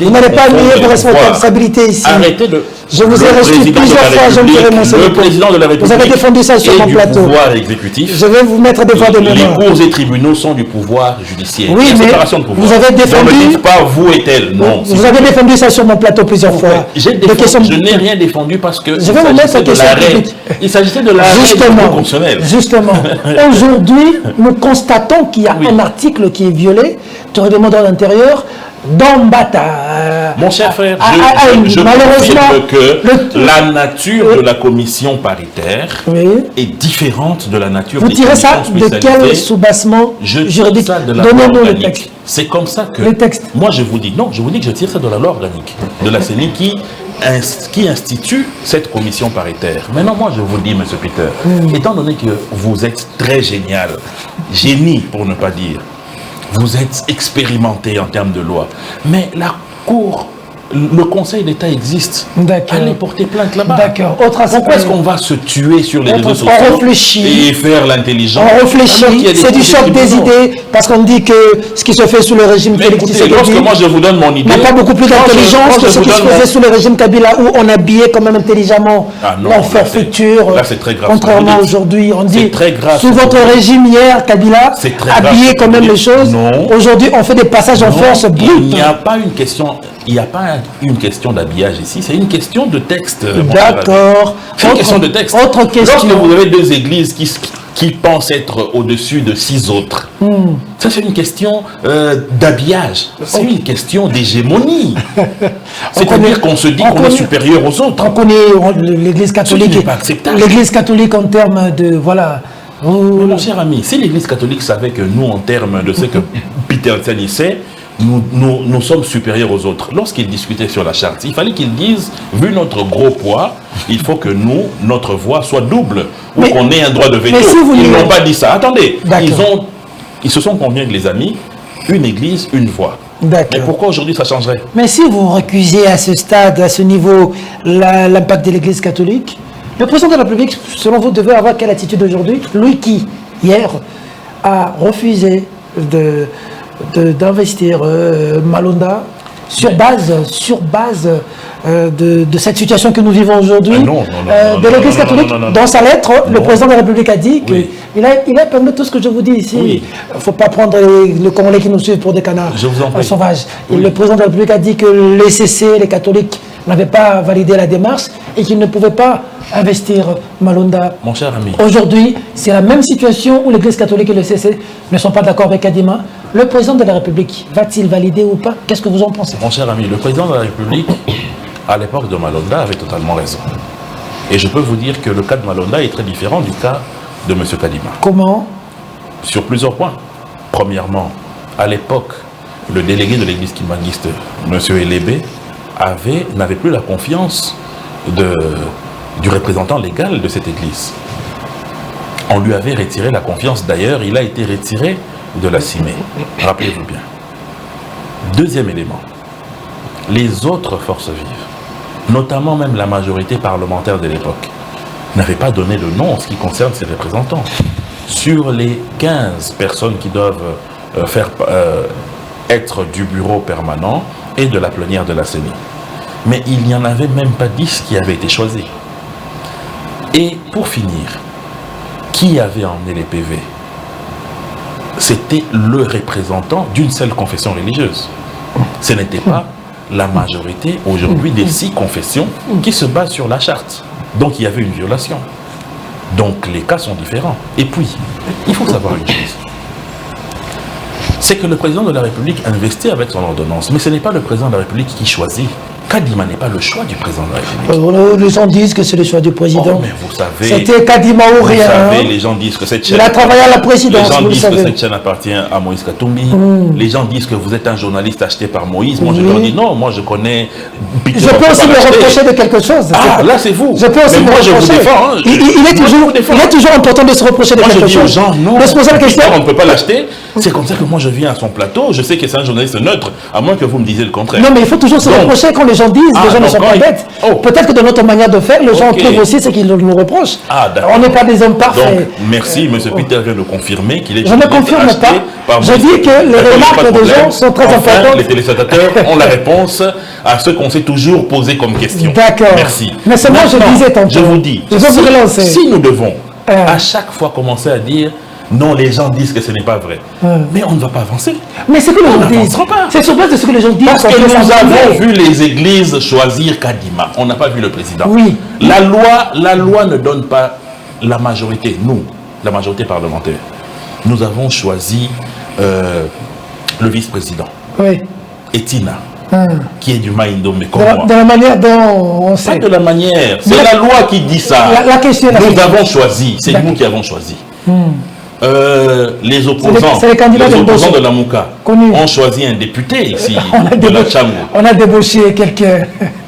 Vous n'allez pas nier vos responsabilités ici. Arrêtez de... Je vous ai reçu plusieurs fois, Jean-Pierre Monseigneur. Le président de la République. Vous avez défendu ça sur mon plateau. Pouvoir exécutif. Je vais vous mettre devant de mémoire. Les cours et tribunaux sont du pouvoir judiciaire. Oui, mais vous avez défendu... Ne me dites pas vous et tel, non. Vous avez défendu ça sur mon plateau plusieurs fois. Je n'ai rien défendu parce que... Je vais vous mettre question publique. Il s'agissait de l'arrêt constitutionnel. Justement. Aujourd'hui, nous constatons qu'il y a un article qui est violé du règlement d'ordre intérieur dans Mbata. Mon cher frère, je malheureusement que la nature de la commission paritaire est différente de la nature vous des tirez ça commissions de quel soubassement juridique? Donnez-nous le texte. C'est comme ça que... Le texte. Moi, je vous dis, non, je vous dis que je tire ça de la loi organique de la CENI qui institue cette commission paritaire. Maintenant, moi, je vous dis, M. Peter, étant donné que vous êtes très génie pour ne pas dire, vous êtes expérimenté en termes de loi, mais la Cour, le Conseil d'État existe. Allez porter plainte là-bas. D'accord. Pourquoi est-ce qu'on va se tuer sur les réseaux sociaux et faire l'intelligence? On réfléchit, c'est du choc des idées, parce qu'on dit que ce qui se fait sous le régime Félix, lorsque moi je vous donne mon idée, n'a pas beaucoup plus d'intelligence que ce qui se faisait sous le régime Kabila, où on habillait quand même intelligemment l'enfer futur. Là c'est très grave. Contrairement à aujourd'hui, on dit très grave, sous votre régime hier, Kabila habillait quand même les choses. Aujourd'hui, on fait des passages en force brutes. Il n'y a pas une question. Il n'y a pas une question d'habillage ici, c'est une question de texte. D'accord. C'est une question de texte. Autre question. Lorsque vous avez deux églises qui pensent être au-dessus de 6 autres, ça c'est une question d'habillage. C'est une question d'hégémonie. C'est-à-dire qu'on se dit qu'on est supérieur aux autres. On connaît l'église catholique. Ce n'est pas acceptable. L'église catholique en termes de... Voilà. Mais mon cher ami, si l'église catholique savait que nous, en termes de ce que Peter Tsani sait, nous sommes supérieurs aux autres. Lorsqu'ils discutaient sur la charte, il fallait qu'ils disent, vu notre gros poids, il faut que notre voix soit double, ou qu'on ait un droit de veto. Ils n'ont pas dit ça. Attendez, ils se sont convenus avec les amis Une église, une voix. Mais pourquoi aujourd'hui ça changerait? Mais si vous recusez à ce stade, à ce niveau, l'impact de l'église catholique, le président de la République, selon vous, devait avoir quelle attitude aujourd'hui? Lui qui, hier, a refusé d'investir Malonda sur base de cette situation que nous vivons aujourd'hui, de l'Église catholique. Dans sa lettre, le président de la République a dit qu'il a permis tout ce que je vous dis ici. Il ne faut pas prendre le Congolais qui nous suivent pour des canards sauvages. Le président de la République a dit que les CC, les catholiques, n'avaient pas validé la démarche et qu'ils ne pouvaient pas investir Malonda. Mon cher ami. Aujourd'hui, c'est la même situation où l'Église catholique et le CC ne sont pas d'accord avec Kadima. Le président de la République va-t-il valider ou pas? Qu'est-ce que vous en pensez? Mon cher ami, le président de la République, à l'époque de Malonda, avait totalement raison. Et je peux vous dire que le cas de Malonda est très différent du cas de M. Kadima. Comment? Sur plusieurs points. Premièrement, à l'époque, le délégué de l'église kimbanguiste, M. Elébé, n'avait plus la confiance du représentant légal de cette église. On lui avait retiré la confiance. D'ailleurs, il a été retiré de la CIME. Rappelez-vous bien. Deuxième élément, les autres forces vives, notamment même la majorité parlementaire de l'époque, n'avaient pas donné le nom en ce qui concerne ses représentants. Sur les 15 personnes qui doivent être du bureau permanent et de la plénière de la CENI. Mais il n'y en avait même pas 10 qui avaient été choisis. Et pour finir, qui avait emmené les PV? C'était le représentant d'une seule confession religieuse. Ce n'était pas la majorité aujourd'hui des 6 confessions qui se basent sur la charte. Donc il y avait une violation. Donc les cas sont différents. Et puis, il faut savoir une chose. C'est que le président de la République investit avec son ordonnance. Mais ce n'est pas le président de la République qui choisit. Kadima n'est pas le choix du président de la République. Les gens disent que c'est le choix du président. Oh, mais vous savez, c'était Kadima ou rien. Vous savez, les gens disent que cette chaîne... Il a travaillé à la présidence, les gens disent que cette chaîne appartient à Moïse Katumbi. Les gens disent que vous êtes un journaliste acheté par Moïse. Moi, je leur dis non, moi je connais... Peter, je peux aussi me reprocher de quelque chose. Ah, là c'est vous. Je peux aussi mais moi je vous défends. Hein. Il est toujours important de se reprocher de quelque chose. Moi je dis aux gens, non, Peter, on ne peut pas l'acheter. C'est comme ça que moi je viens à son plateau. Je sais que c'est un journaliste neutre, à moins que vous me disiez le contraire. Non, mais il faut toujours se reprocher quand les gens disent, les gens ne sont pas bêtes. Peut-être que de notre manière de faire, les gens trouvent aussi ce qu'ils nous reprochent. On n'est pas des hommes parfaits. Donc, merci, M. Peter vient de confirmer qu'il est... Je ne confirme pas. Je dis que les remarques des gens sont très importantes. Les téléspectateurs ont la réponse à ce qu'on s'est toujours posé comme question. D'accord. Merci. Mais c'est moi, je disais tantôt. Je vous dis, si nous devons à chaque fois commencer à dire non, les gens disent que ce n'est pas vrai. Mais on ne va pas avancer. Mais c'est que les gens disent. C'est sur base de ce que les gens disent. Parce que nous avons vu les églises choisir Kadima. On n'a pas vu le président. Oui. La loi ne donne pas la majorité. Nous, la majorité parlementaire, nous avons choisi le vice-président. Oui. Etina. Qui est du Maïndomé comme moi. De la manière dont on sait. Pas de la manière. C'est la loi qui dit ça. La question, nous avons choisi. C'est nous qui avons choisi. Les opposants, de la Mouka ont choisi un député ici de la Chambre. On a débauché quelqu'un.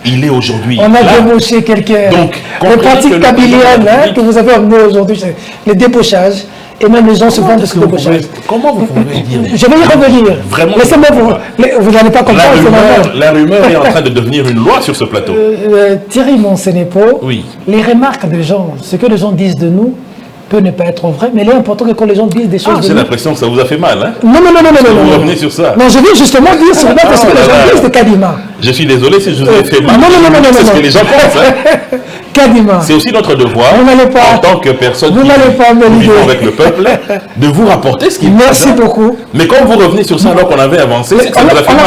Il est aujourd'hui. On a débauché quelqu'un. Donc, les pratiques kabiliennes que vous avez amenées aujourd'hui, le débauchage. Et même les gens se vendent de ce débauchage. Comment vous pouvez dire? Je vais y revenir. Vraiment. Laissez-moi vous n'allez pas comprendre. La rumeur est en train de devenir une loi sur ce plateau. Thierry Monsenepo, oui. Les remarques des gens, ce que les gens disent de nous, peut ne pas être vrai, mais il est important que quand les gens disent des choses... j'ai l'impression que ça vous a fait mal, hein? Non. Vous revenez sur ça. Non, je veux justement dire sur base de ce que les gens disent de Kadima. Je suis désolé si je vous ai fait mal. Non. C'est ce que les gens pensent, hein? Kadima. C'est aussi notre devoir, en tant que personne qui vit avec le peuple, de vous rapporter ce qui est Merci beaucoup. Mais quand vous revenez sur ça alors qu'on avait avancé, c'est que ça vous a fait mal.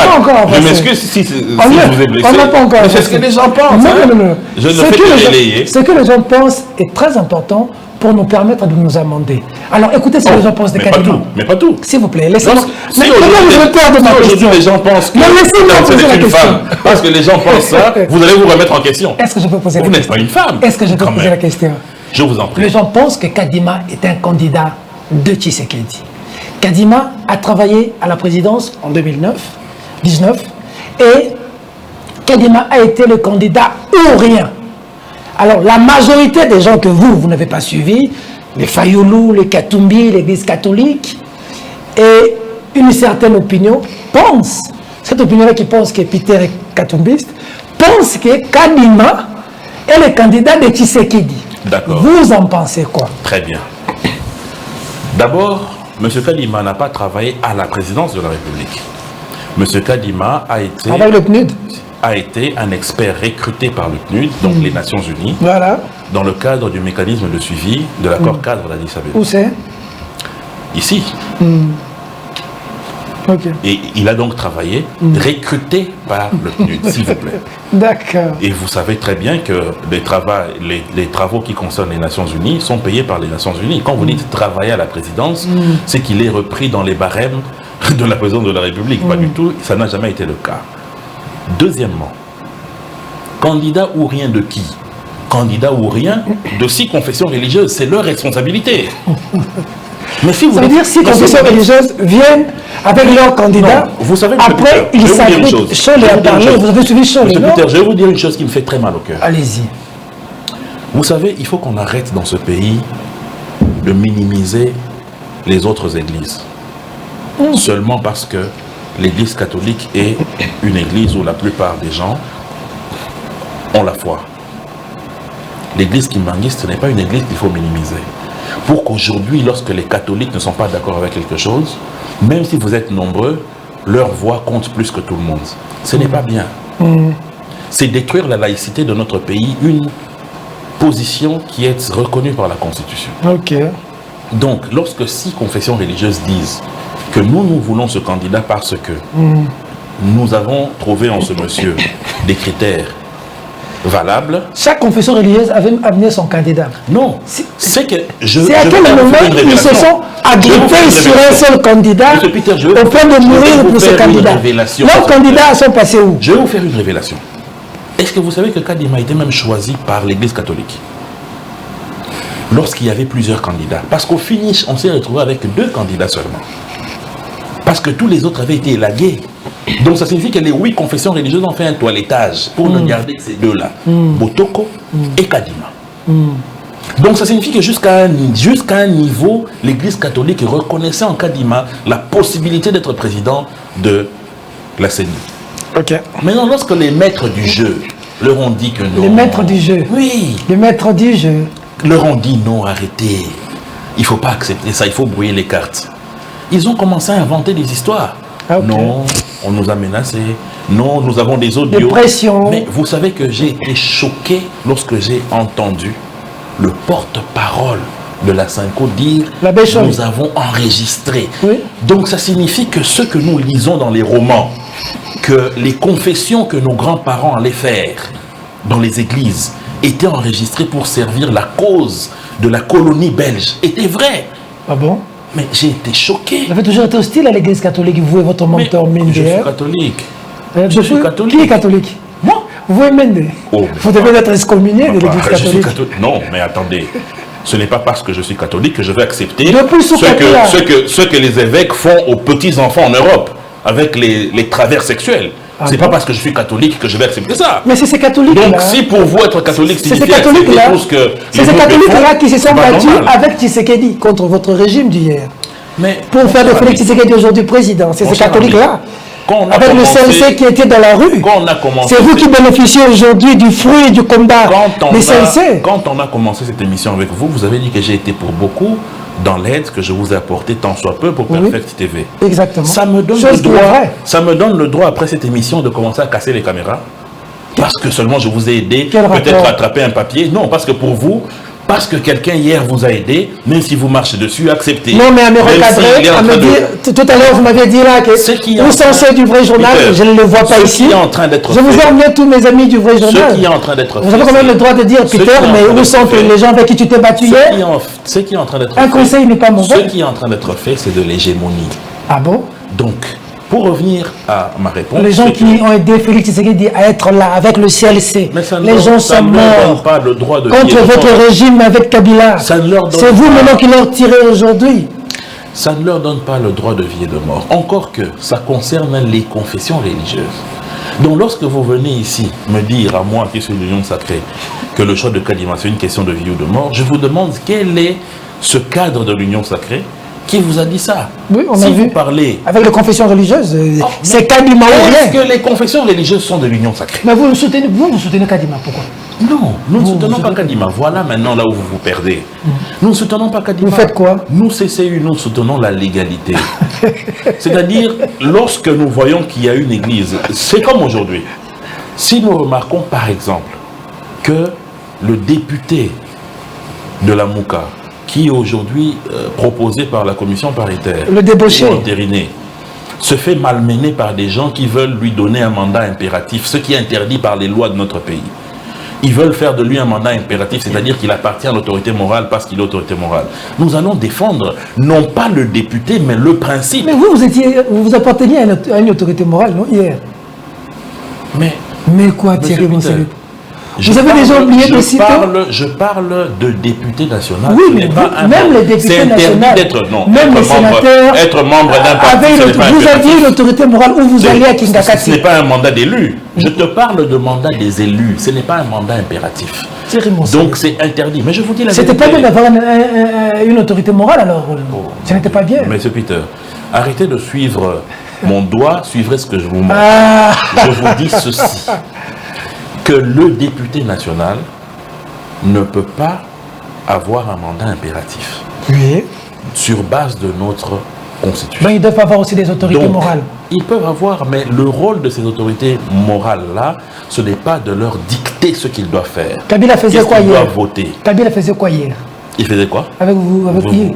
Je m'excuse si je vous ai blessé. Mais c'est ce que les gens pensent. Non. Je ne fais que relayer. Ce que les gens pensent est très important pour nous permettre de nous amender. Alors écoutez ce que les gens pensent de Kadima. Mais pas tout. S'il vous plaît, laissez-moi. Si aujourd'hui les gens pensent que c'est une femme, parce que les gens pensent ça, vous allez vous remettre en question. Est-ce que je peux poser la question? Vous n'êtes pas une femme. Est-ce que je peux poser la question? Je vous en prie. Les gens pensent que Kadima est un candidat de Tshisekedi. Kadima a travaillé à la présidence en 2019 et Kadima a été le candidat ou rien. Alors, la majorité des gens que vous n'avez pas suivis, les Fayoulou, les Katumbi, l'église catholique, et une certaine opinion pense, cette opinion-là qui pense que Peter est katumbiste, pense que Kadima est le candidat de Tshisekedi. D'accord. Vous en pensez quoi? Très bien. D'abord, M. Kadima n'a pas travaillé à la présidence de la République. M. Kadima a été... Avec le PNUD. A été un expert recruté par le PNUD, donc les Nations Unies, Voilà. dans le cadre du mécanisme de suivi de l'accord cadre d'Addis Abeba. Où c'est? Ici. Ok. Et il a donc travaillé, recruté par le PNUD, s'il vous plaît. D'accord. Et vous savez très bien que les travaux qui concernent les Nations Unies sont payés par les Nations Unies. Quand vous dites travailler à la présidence, c'est qu'il est repris dans les barèmes de la présidence de la République. Pas du tout, ça n'a jamais été le cas. Deuxièmement, candidat ou rien de qui? Candidat ou rien de 6 confessions religieuses, c'est leur responsabilité. Mais si vous Ça veut dire si confessions religieuses viennent avec leurs candidats, vous savez, après ils s'appliquent. Cholet a parlé, vous avez suivi Cholet, non? Peter, je vais vous dire une chose qui me fait très mal au cœur. Allez-y. Vous savez, il faut qu'on arrête dans ce pays de minimiser les autres églises. Seulement parce que l'église catholique est une église où la plupart des gens ont la foi. L'église kimbangiste, ce n'est pas une église qu'il faut minimiser. Pour qu'aujourd'hui, lorsque les catholiques ne sont pas d'accord avec quelque chose, même si vous êtes nombreux, leur voix compte plus que tout le monde. Ce n'est pas bien. C'est détruire la laïcité de notre pays, une position qui est reconnue par la Constitution. Ok. Donc, lorsque 6 confessions religieuses disent que nous voulons ce candidat parce que nous avons trouvé en ce monsieur des critères valables. Chaque confession religieuse avait amené son candidat. Non, c'est que c'est à quel moment ils se sont agrippés sur un seul candidat Peter, au point de mourir pour ce candidat. Leurs candidats sont passés où? Je vais vous faire une révélation. Est-ce que vous savez que Kadima a été même choisi par l'église catholique lorsqu'il y avait plusieurs candidats? Parce qu'au finish, on s'est retrouvé avec 2 candidats seulement. Parce que tous les autres avaient été élagués. Donc ça signifie que les 8 confessions religieuses ont fait un toilettage pour ne garder que ces 2-là. Botoko et Kadima. Donc ça signifie que jusqu'à un niveau, l'église catholique reconnaissait en Kadima la possibilité d'être président de la CENI. Ok. Maintenant, lorsque les maîtres du jeu leur ont dit que non... Les maîtres du jeu. Oui. Les maîtres du jeu. Leur ont dit non, arrêtez. Il ne faut pas accepter ça, il faut brouiller les cartes. Ils ont commencé à inventer des histoires. Ah, okay. Non, on nous a menacés. Non, nous avons des audios. Des pressions. Mais vous savez que j'ai été choqué lorsque j'ai entendu le porte-parole de la Synco dire « Nous avons enregistré oui. ». Donc ça signifie que ce que nous lisons dans les romans, que les confessions que nos grands-parents allaient faire dans les églises étaient enregistrées pour servir la cause de la colonie belge, étaient vraies. Ah bon? Mais j'ai été choqué. Vous avez toujours été hostile à l'église catholique, vous et votre mentor Mende. Je suis catholique. Je suis catholique. Qui est catholique? Moi. Vous et Mende. Oh, vous devez être excommunié de l'église catholique. Non, mais attendez. Ce n'est pas parce que je suis catholique que je vais accepter ce que les évêques font aux petits-enfants en Europe avec les travers sexuels. Ah c'est bon? Pas parce que je suis catholique que je vais accepter ça. Mais c'est ces catholiques là. Donc si pour vous être catholique, c'est ces catholiques-là qui se sont battus avec Tshisekedi contre votre régime d'hier. Pour faire de Félix Tshisekedi aujourd'hui président. C'est ces catholiques-là. Avec le CNC qui était dans la rue. C'est vous qui bénéficiez aujourd'hui du fruit du combat des CNC. Quand on a commencé cette émission avec vous, vous avez dit que j'ai été pour beaucoup dans l'aide que je vous ai apportée tant soit peu pour Perfect TV. Exactement. Ça me donne le droit après cette émission de commencer à casser les caméras. Parce que seulement je vous ai aidé, peut-être à attraper un papier. Non, parce que pour vous, parce que quelqu'un hier vous a aidé, même si vous marchez dessus, acceptez. Non, mais à me recadrer, à me dire, tout à l'heure vous m'avez dit là que vous censez du vrai journal, je ne le vois pas ici. Je vous ai emmené tous mes amis du vrai journal. Ce qui est en train d'être fait. Vous avez quand même le droit de dire, Peter, mais où sont les gens avec qui tu t'es battu hier? Ce qui est en train d'être fait. Un conseil n'est pas mauvais. Ce qui est en train d'être fait, c'est de l'hégémonie. Ah bon? Donc, pour revenir à ma réponse... Les gens qui ont aidé Félix Tshisekedi à être là avec le CLC, les gens sont morts contre votre régime avec Kabila. C'est vous maintenant qui leur tirez aujourd'hui. Ça ne leur donne pas le droit de vie et de mort. Encore que ça concerne les confessions religieuses. Donc lorsque vous venez ici me dire à moi qui suis l'Union sacrée que le choix de Kadima c'est une question de vie ou de mort, je vous demande quel est ce cadre de l'Union sacrée Qui vous a dit ça? Oui, on si a vous vu. parlez... Avec les confessions religieuses, Oh, c'est Kadima ou est-ce rien. que les confessions religieuses sont de l'union sacrée? Mais vous soutenez Kadima, pourquoi? Non, nous ne soutenons pas Kadima. Voilà maintenant là où vous vous perdez. Nous ne soutenons pas Kadima. Vous faites quoi? Nous, CCU, nous soutenons la légalité. C'est-à-dire, lorsque nous voyons qu'il y a une église, c'est comme aujourd'hui. Si nous remarquons par exemple que le député de la Mouka, qui est aujourd'hui proposé par la commission paritaire, le débauché, entériné, se fait malmener par des gens qui veulent lui donner un mandat impératif, ce qui est interdit par les lois de notre pays. Ils veulent faire de lui un mandat impératif, c'est-à-dire qu'il appartient à l'autorité morale parce qu'il est autorité morale. Nous allons défendre, non pas le député, mais le principe. Mais vous apparteniez à une autorité morale, non, hier? Mais quoi, Thierry Monserrat? Vous avez parle, déjà oublié de citer? Je parle de député national. Oui, mais même les députés nationaux, même les sénateurs, être membre d'un parti, vous aviez une autorité morale où vous alliez à Kingakati. Ce n'est pas un mandat d'élu. Je te parle de mandat des élus. Ce n'est pas un mandat impératif. Donc c'est interdit. Mais je vous dis la vérité. C'était pas bien d'avoir une autorité morale alors. Ce n'était pas bien. Monsieur Peter, arrêtez de suivre mon doigt, suivrez ce que je vous montre. Je vous dis ceci. Que le député national ne peut pas avoir un mandat impératif. Oui. Sur base de notre constitution. Mais ils doivent avoir aussi des autorités morales. Ils peuvent avoir, mais le rôle de ces autorités morales-là, ce n'est pas de leur dicter ce qu'ils doivent faire. Kabila faisait quoi hier? Ils doivent voter. Kabila faisait quoi hier? Il faisait quoi? Avec vous,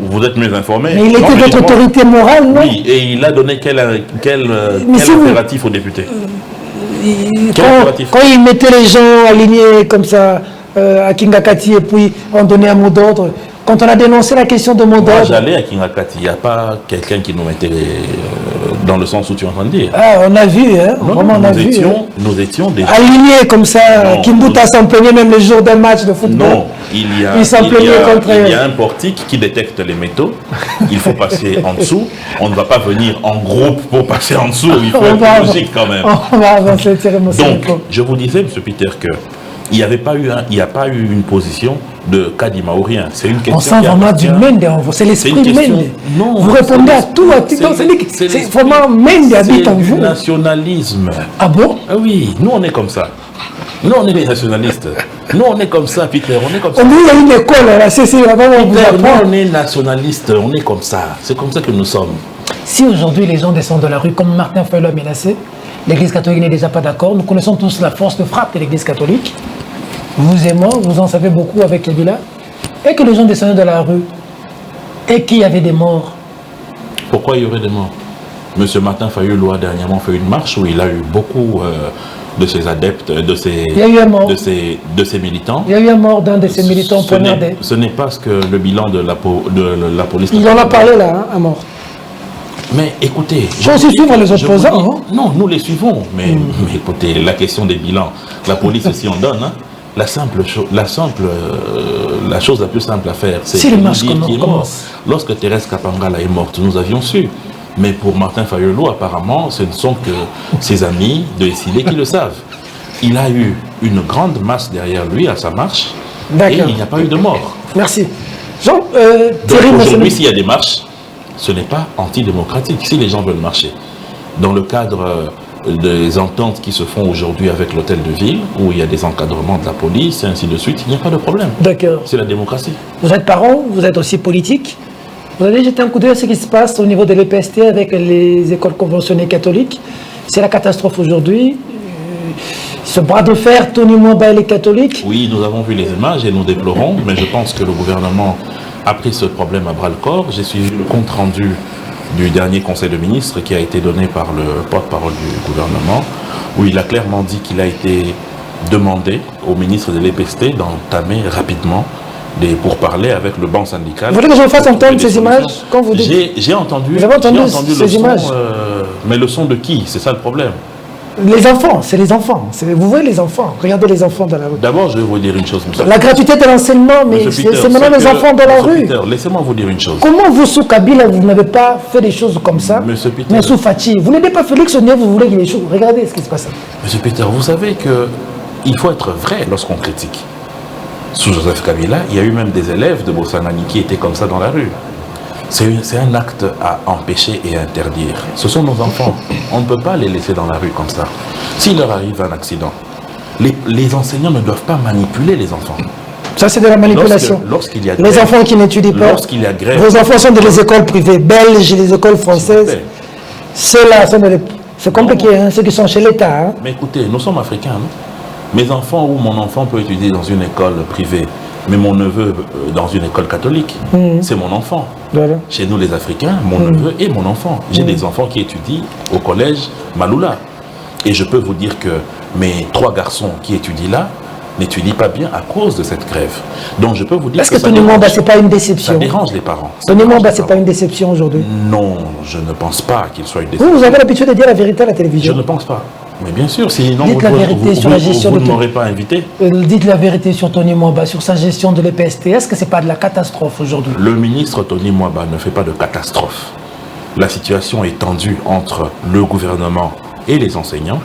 vous êtes mieux informé. Mais il était votre autorité morale, non? Oui, et il a donné quel impératif aux députés? Quand il mettait les gens alignés comme ça à Kingakati et puis on donnait un mot d'ordre, quand on a dénoncé la question de mot d'ordre... Moi j'allais à Kingakati, il n'y a pas quelqu'un qui nous mettait dans le sens où tu entends dire. Ah, on a vu, hein? Non, vraiment, nous étions déjà... alignés comme ça, Kimbuta s'en plaignait même le jour d'un match de football. Non, il y a un portique qui détecte les métaux, il faut passer en dessous, on ne va pas venir en groupe pour passer en dessous, il faut être logique quand même. On va avancer, donc, je vous disais, M. Peter, que il n'y a pas eu une position de Kadima ou rien. C'est une question. On sent vraiment du Mende en vous. C'est l'esprit Mende. Vous répondez à tout. C'est vraiment Mende habite en vous. C'est le nationalisme. Ah bon? Ah oui, nous on est comme ça. Nous on est des nationalistes. Nous on est comme ça, Peter. On est comme ça. On est à une école, là. Nous on est nationalistes. On est comme ça. C'est comme ça que nous sommes. Si aujourd'hui les gens descendent de la rue, comme Martin Fayulu l'a menacé, l'Église catholique n'est déjà pas d'accord. Nous connaissons tous la force de frappe de l'Église catholique. Vous et moi, vous en savez beaucoup avec Kabila. Et que les gens descendaient de la rue. Et qu'il y avait des morts. Pourquoi il y aurait des morts? Monsieur Martin Fayulu a dernièrement fait une marche où il a eu beaucoup de ses adeptes, de ses militants. Il y a eu un mort d'un de ses militants poignardés. Ce n'est pas ce que le bilan de la police... Il en a parlé là, hein, à mort. Mais écoutez... Il faut aussi suivre les opposants. Non, nous les suivons. Mais écoutez, la question des bilans, la police aussi en donne. Hein. La chose la plus simple à faire, c'est si de dire qui est mort. Lorsque Thérèse Kapangala est morte, nous avions su. Mais pour Martin Fayulu, apparemment, ce ne sont que ses amis de SID qui le savent. Il a eu une grande masse derrière lui à sa marche et il n'y a pas eu de mort. Merci. Jean, donc aujourd'hui, s'il y a des marches, ce n'est pas antidémocratique. Si les gens veulent marcher, dans le cadre des ententes qui se font aujourd'hui avec l'hôtel de ville, où il y a des encadrements de la police et ainsi de suite, il n'y a pas de problème. D'accord. C'est la démocratie. Vous êtes parent, vous êtes aussi politique. Vous allez jeter un coup d'œil à ce qui se passe au niveau de l'EPST avec les écoles conventionnées catholiques. C'est la catastrophe aujourd'hui. Ce bras de fer, Tony Mwamba et les catholiques. Oui, nous avons vu les images et nous déplorons, mais je pense que le gouvernement a pris ce problème à bras-le-corps. J'ai suivi le compte rendu du dernier conseil de ministres qui a été donné par le porte-parole du gouvernement, où il a clairement dit qu'il a été demandé au ministre de l'EPST d'entamer rapidement des pourparlers avec le banc syndical. Vous voulez que je vous fasse entendre ces images quand vous dites... J'ai entendu, vous avez entendu le ces images mais le son de qui? C'est ça le problème. Les enfants, c'est les enfants. Vous voyez les enfants, regardez les enfants dans la rue. D'abord, je vais vous dire une chose. La gratuité de l'enseignement, mais c'est maintenant les enfants dans la rue. Laissez-moi vous dire une chose. Comment vous, sous Kabila, vous n'avez pas fait des choses comme ça? Monsieur Peter, mais sous Fachi, vous n'aidez pas Félix Onye, vous voulez qu'il y ait des choses. Regardez ce qui se passe. Monsieur Peter, vous savez qu'il faut être vrai lorsqu'on critique. Sous Joseph Kabila, il y a eu même des élèves de Bossangani qui étaient comme ça dans la rue. C'est un acte à empêcher et interdire. Ce sont nos enfants. On ne peut pas les laisser dans la rue comme ça. S'il leur arrive un accident, les enseignants ne doivent pas manipuler les enfants. Ça, c'est de la manipulation. Lorsqu'il y a les enfants qui n'étudient pas. Lorsqu'il y a grève. Vos enfants sont dans les écoles privées belges, les écoles françaises. Ceux-là sont dans les... C'est compliqué, hein, ceux qui sont chez l'État. Hein. Mais écoutez, nous sommes africains. Non? Mes enfants ou mon enfant peut étudier dans une école privée, mais mon neveu dans une école catholique. C'est mon enfant. Voilà. Chez nous, les Africains, mon neveu et mon enfant. J'ai des enfants qui étudient au collège Maloula. Et je peux vous dire que mes 3 garçons qui étudient là n'étudient pas bien à cause de cette grève. Donc je peux vous dire que Tony Mwamba, c'est pas une déception. Ça dérange les parents. Tony Mwamba, c'est pas une déception aujourd'hui. Non, je ne pense pas qu'il soit une déception. Vous avez l'habitude de dire la vérité à la télévision. Je ne pense pas. Mais bien sûr, sinon dites la vérité sur la gestion vous ne m'aurez pas invité. Dites la vérité sur Tony Mwamba, sur sa gestion de l'EPST. Est-ce que ce n'est pas de la catastrophe aujourd'hui? Le ministre Tony Mwamba ne fait pas de catastrophe. La situation est tendue entre le gouvernement et les enseignants.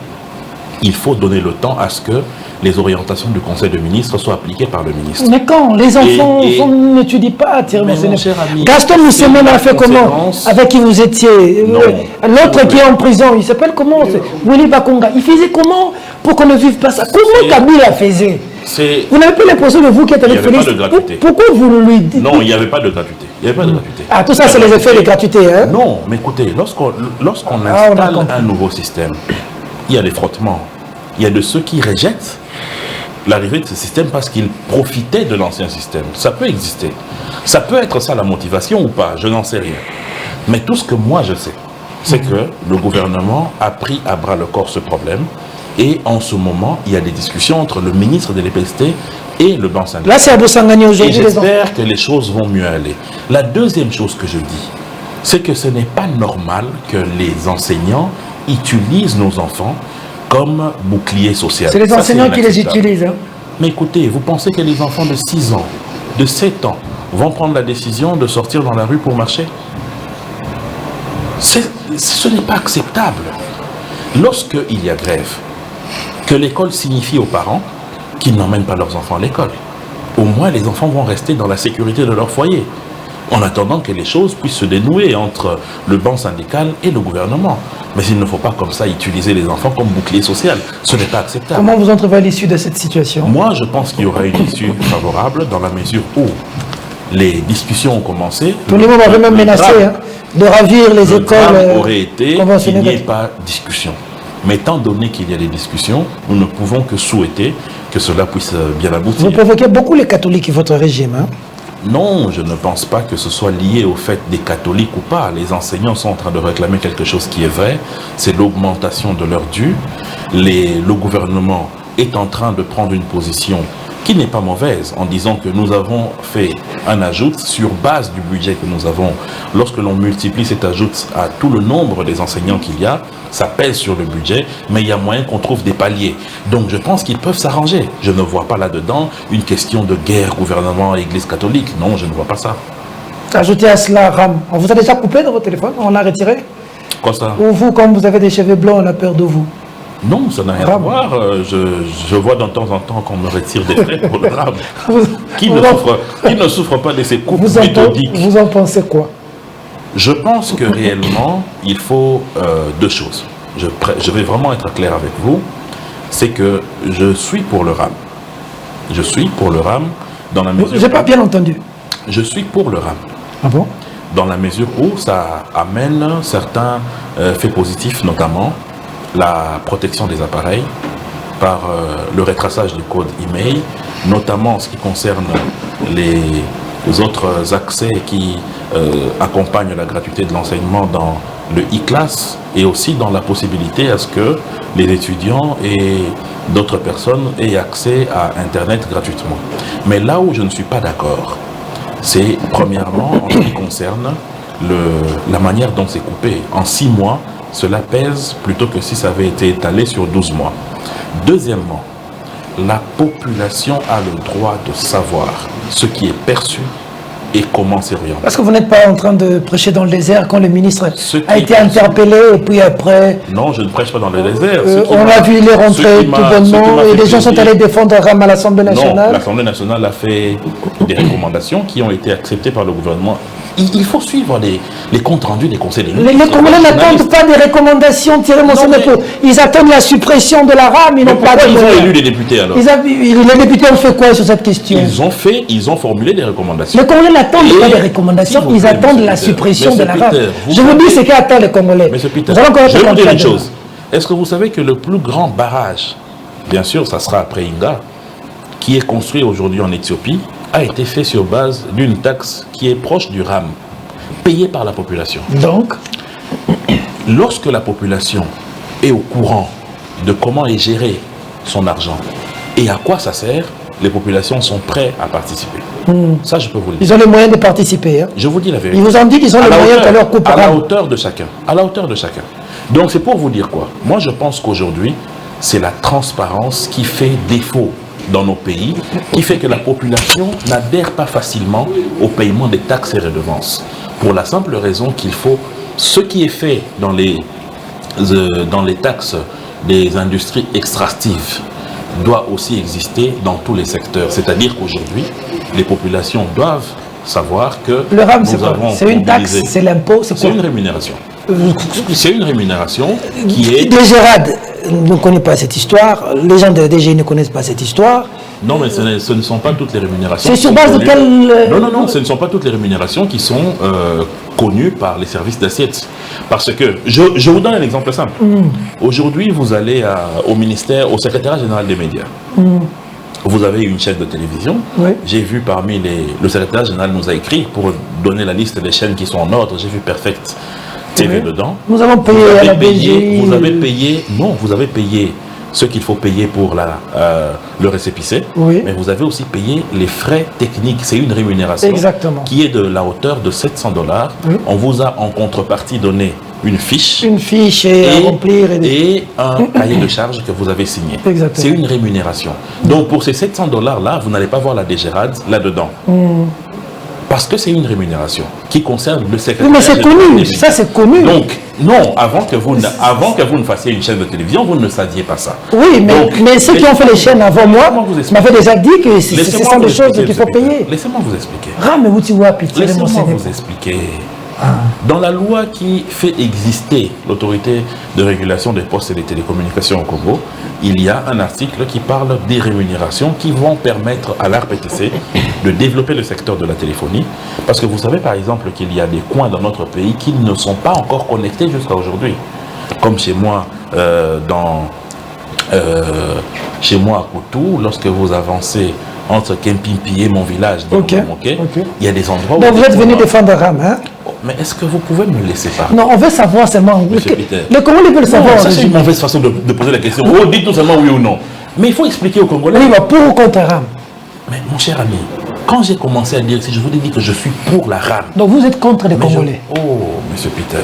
Il faut donner le temps à ce que les orientations du Conseil de ministres soient appliquées par le ministre. Mais quand les enfants n'étudient pas, Gaston Moussemen a fait comment? Avec qui vous étiez? L'autre qui est en prison, il s'appelle comment? Willy Bakonga. Il faisait comment pour qu'on ne vive pas ça? Comment Kabila faisait? Vous n'avez pas l'impression de vous qui êtes avec Félix? Pourquoi vous lui dites? Non, il n'y avait pas de gratuité. Il n'y avait pas de gratuité. Ah, tout ça, c'est les effets de gratuité, hein? Non, mais écoutez, lorsqu'on installe un nouveau système, il y a des frottements. Il y a de ceux qui rejettent l'arrivée de ce système parce qu'ils profitaient de l'ancien système. Ça peut exister. Ça peut être ça la motivation ou pas, je n'en sais rien. Mais tout ce que moi je sais, c'est que le gouvernement a pris à bras le corps ce problème. Et en ce moment, il y a des discussions entre le ministre de l'EPST et le banc syndical. Là, c'est à Boussangani aujourd'hui. Et j'espère que les choses vont mieux aller. La deuxième chose que je dis, c'est que ce n'est pas normal que les enseignants utilisent nos enfants comme bouclier social. C'est les enseignants qui les utilisent. Hein. Mais écoutez, vous pensez que les enfants de 6 ans, de 7 ans, vont prendre la décision de sortir dans la rue pour marcher? Ce n'est pas acceptable. Lorsqu'il y a grève, que l'école signifie aux parents qu'ils n'emmènent pas leurs enfants à l'école. Au moins, les enfants vont rester dans la sécurité de leur foyer, en attendant que les choses puissent se dénouer entre le banc syndical et le gouvernement. Mais il ne faut pas comme ça utiliser les enfants comme bouclier social. Ce n'est pas acceptable. Comment vous entrevoyez l'issue de cette situation? Moi, je pense qu'il y aura une issue favorable dans la mesure où les discussions ont commencé. Tout le monde avait même menacé de ravir les écoles aurait été qu'il n'y ait pas de discussion. Mais étant donné qu'il y a des discussions, nous ne pouvons que souhaiter que cela puisse bien aboutir. Vous provoquez beaucoup les catholiques et votre régime, hein? Non, je ne pense pas que ce soit lié au fait des catholiques ou pas. Les enseignants sont en train de réclamer quelque chose qui est vrai, c'est l'augmentation de leur dû. Le gouvernement est en train de prendre une position qui n'est pas mauvaise, en disant que nous avons fait un ajout sur base du budget que nous avons. Lorsque l'on multiplie cet ajout à tout le nombre des enseignants qu'il y a, ça pèse sur le budget, mais il y a moyen qu'on trouve des paliers. Donc je pense qu'ils peuvent s'arranger. Je ne vois pas là-dedans une question de guerre gouvernement et Église catholique. Non, je ne vois pas ça. Ajoutez à cela, Ram. On vous a déjà coupé dans votre téléphone? On l'a retiré? Quoi ça? Ou vous, comme vous avez des cheveux blancs, on a peur de vous? Non, ça n'a rien à voir. Je vois de temps en temps qu'on me retire des frais pour le rame. Qui ne souffre pas de ces coupes méthodiques? Vous en pensez quoi? Je pense que réellement, il faut 2 choses. Je vais vraiment être clair avec vous. C'est que je suis pour le RAM. Je suis pour le RAM dans la mesure... J'ai pas bien entendu. Je suis pour le RAM. Ah bon? Dans la mesure où ça amène certains faits positifs, notamment la protection des appareils par le retraçage du code email, notamment en ce qui concerne les autres accès qui accompagnent la gratuité de l'enseignement dans le e-class et aussi dans la possibilité à ce que les étudiants et d'autres personnes aient accès à Internet gratuitement. Mais là où je ne suis pas d'accord, c'est premièrement en ce qui concerne la manière dont c'est coupé. En 6 mois, cela pèse plutôt que si ça avait été étalé sur 12 mois. Deuxièmement, la population a le droit de savoir ce qui est perçu et comment c'est orienté. Parce que vous n'êtes pas en train de prêcher dans le désert quand le ministre a été interpellé et puis après... Non, je ne prêche pas dans le désert. On a vu les rentrer tout bonnement et les gens sont allés défendre Ram à l'Assemblée nationale. Non, l'Assemblée nationale a fait des recommandations qui ont été acceptées par le gouvernement Il faut suivre les comptes rendus des conseils des Les ministres. Congolais n'attendent pas des recommandations de Thierry Monseneko. Ils attendent la suppression de la RAM, ils n'ont pas de... Ils ont élu les députés alors. Les députés ont fait quoi sur cette question? Ils ont formulé des recommandations. Les Congolais n'attendent pas des recommandations, ils attendent la suppression de la RAM. Je vous dis ce qu'attendent les Congolais. Monsieur Peter, je vais vous dire une chose. Est-ce que vous savez que le plus grand barrage, bien sûr, ça sera après Inga, qui est construit aujourd'hui en Éthiopie, a été fait sur base d'une taxe qui est proche du RAM, payée par la population. Donc, lorsque la population est au courant de comment est géré son argent et à quoi ça sert, les populations sont prêtes à participer. Ça, je peux vous le dire. Ils ont les moyens de participer. Hein. Je vous dis la vérité. Ils vous ont dit qu'ils ont les moyens qu'à leur coupe. À la hauteur de chacun. À la hauteur de chacun. Donc, c'est pour vous dire quoi? Moi, je pense qu'aujourd'hui, c'est la transparence qui fait défaut dans nos pays, qui fait que la population n'adhère pas facilement au paiement des taxes et redevances. Pour la simple raison qu'il faut, ce qui est fait dans les taxes des industries extractives doit aussi exister dans tous les secteurs. C'est-à-dire qu'aujourd'hui, les populations doivent savoir que le RAM, c'est une taxe, mobilisé. c'est l'impôt, c'est quoi? C'est une rémunération. C'est une rémunération qui est... DGRAD ne connaît pas cette histoire, les gens de la DG ne connaissent pas cette histoire. Non, mais ce ne sont pas toutes les rémunérations. C'est sur base de quelle... Non, ce ne sont pas toutes les rémunérations qui sont connues par les services d'assiette. Parce que, je vous donne un exemple simple. Aujourd'hui, vous allez au ministère, au secrétariat général des médias. Vous avez une chaîne de télévision. Oui. J'ai vu parmi le secrétaire général nous a écrit pour donner la liste des chaînes qui sont en ordre. J'ai vu Perfect TV dedans. Nous avons payé à la BG. Vous avez payé ce qu'il faut payer pour le récépissé, mais vous avez aussi payé les frais techniques. C'est une rémunération qui est de la hauteur de 700 $. On vous a en contrepartie donné une fiche à remplir et un cahier de charges que vous avez signé. C'est une rémunération. Donc pour ces 700 $ là, vous n'allez pas voir la DGRAD là-dedans. Parce que c'est une rémunération qui concerne le secrétaire. Mais c'est connu, ça c'est connu. Donc, non, avant que vous ne fassiez une chaîne de télévision, vous ne saviez pas ça. Oui, mais ceux qui ont fait les chaînes avant moi m'avaient déjà dit que ce sont des choses qu'il faut payer. Laissez-moi vous expliquer. Laissez-moi vous expliquer. Dans la loi qui fait exister l'autorité de régulation des postes et des télécommunications au Congo, il y a un article qui parle des rémunérations qui vont permettre à l'ARPTC de développer le secteur de la téléphonie. Parce que vous savez par exemple qu'il y a des coins dans notre pays qui ne sont pas encore connectés jusqu'à aujourd'hui. Comme chez moi, chez moi à Koutou, lorsque vous avancez entre Kempimpi et mon village, il y a des endroits où... Donc vous êtes venu défendre RAM, hein? Mais est-ce que vous pouvez me laisser parler? Non, on veut savoir seulement... Comment ils veulent savoir? Ça, c'est une mauvaise façon de poser la question. Oh, dites-nous seulement oui ou non. Mais il faut expliquer aux Congolais. Oui, pour ou contre RAM? Mais mon cher ami, quand j'ai commencé à dire, si je vous ai dit que je suis pour la RAM... Donc vous êtes contre les Congolais? Oh, monsieur Peter...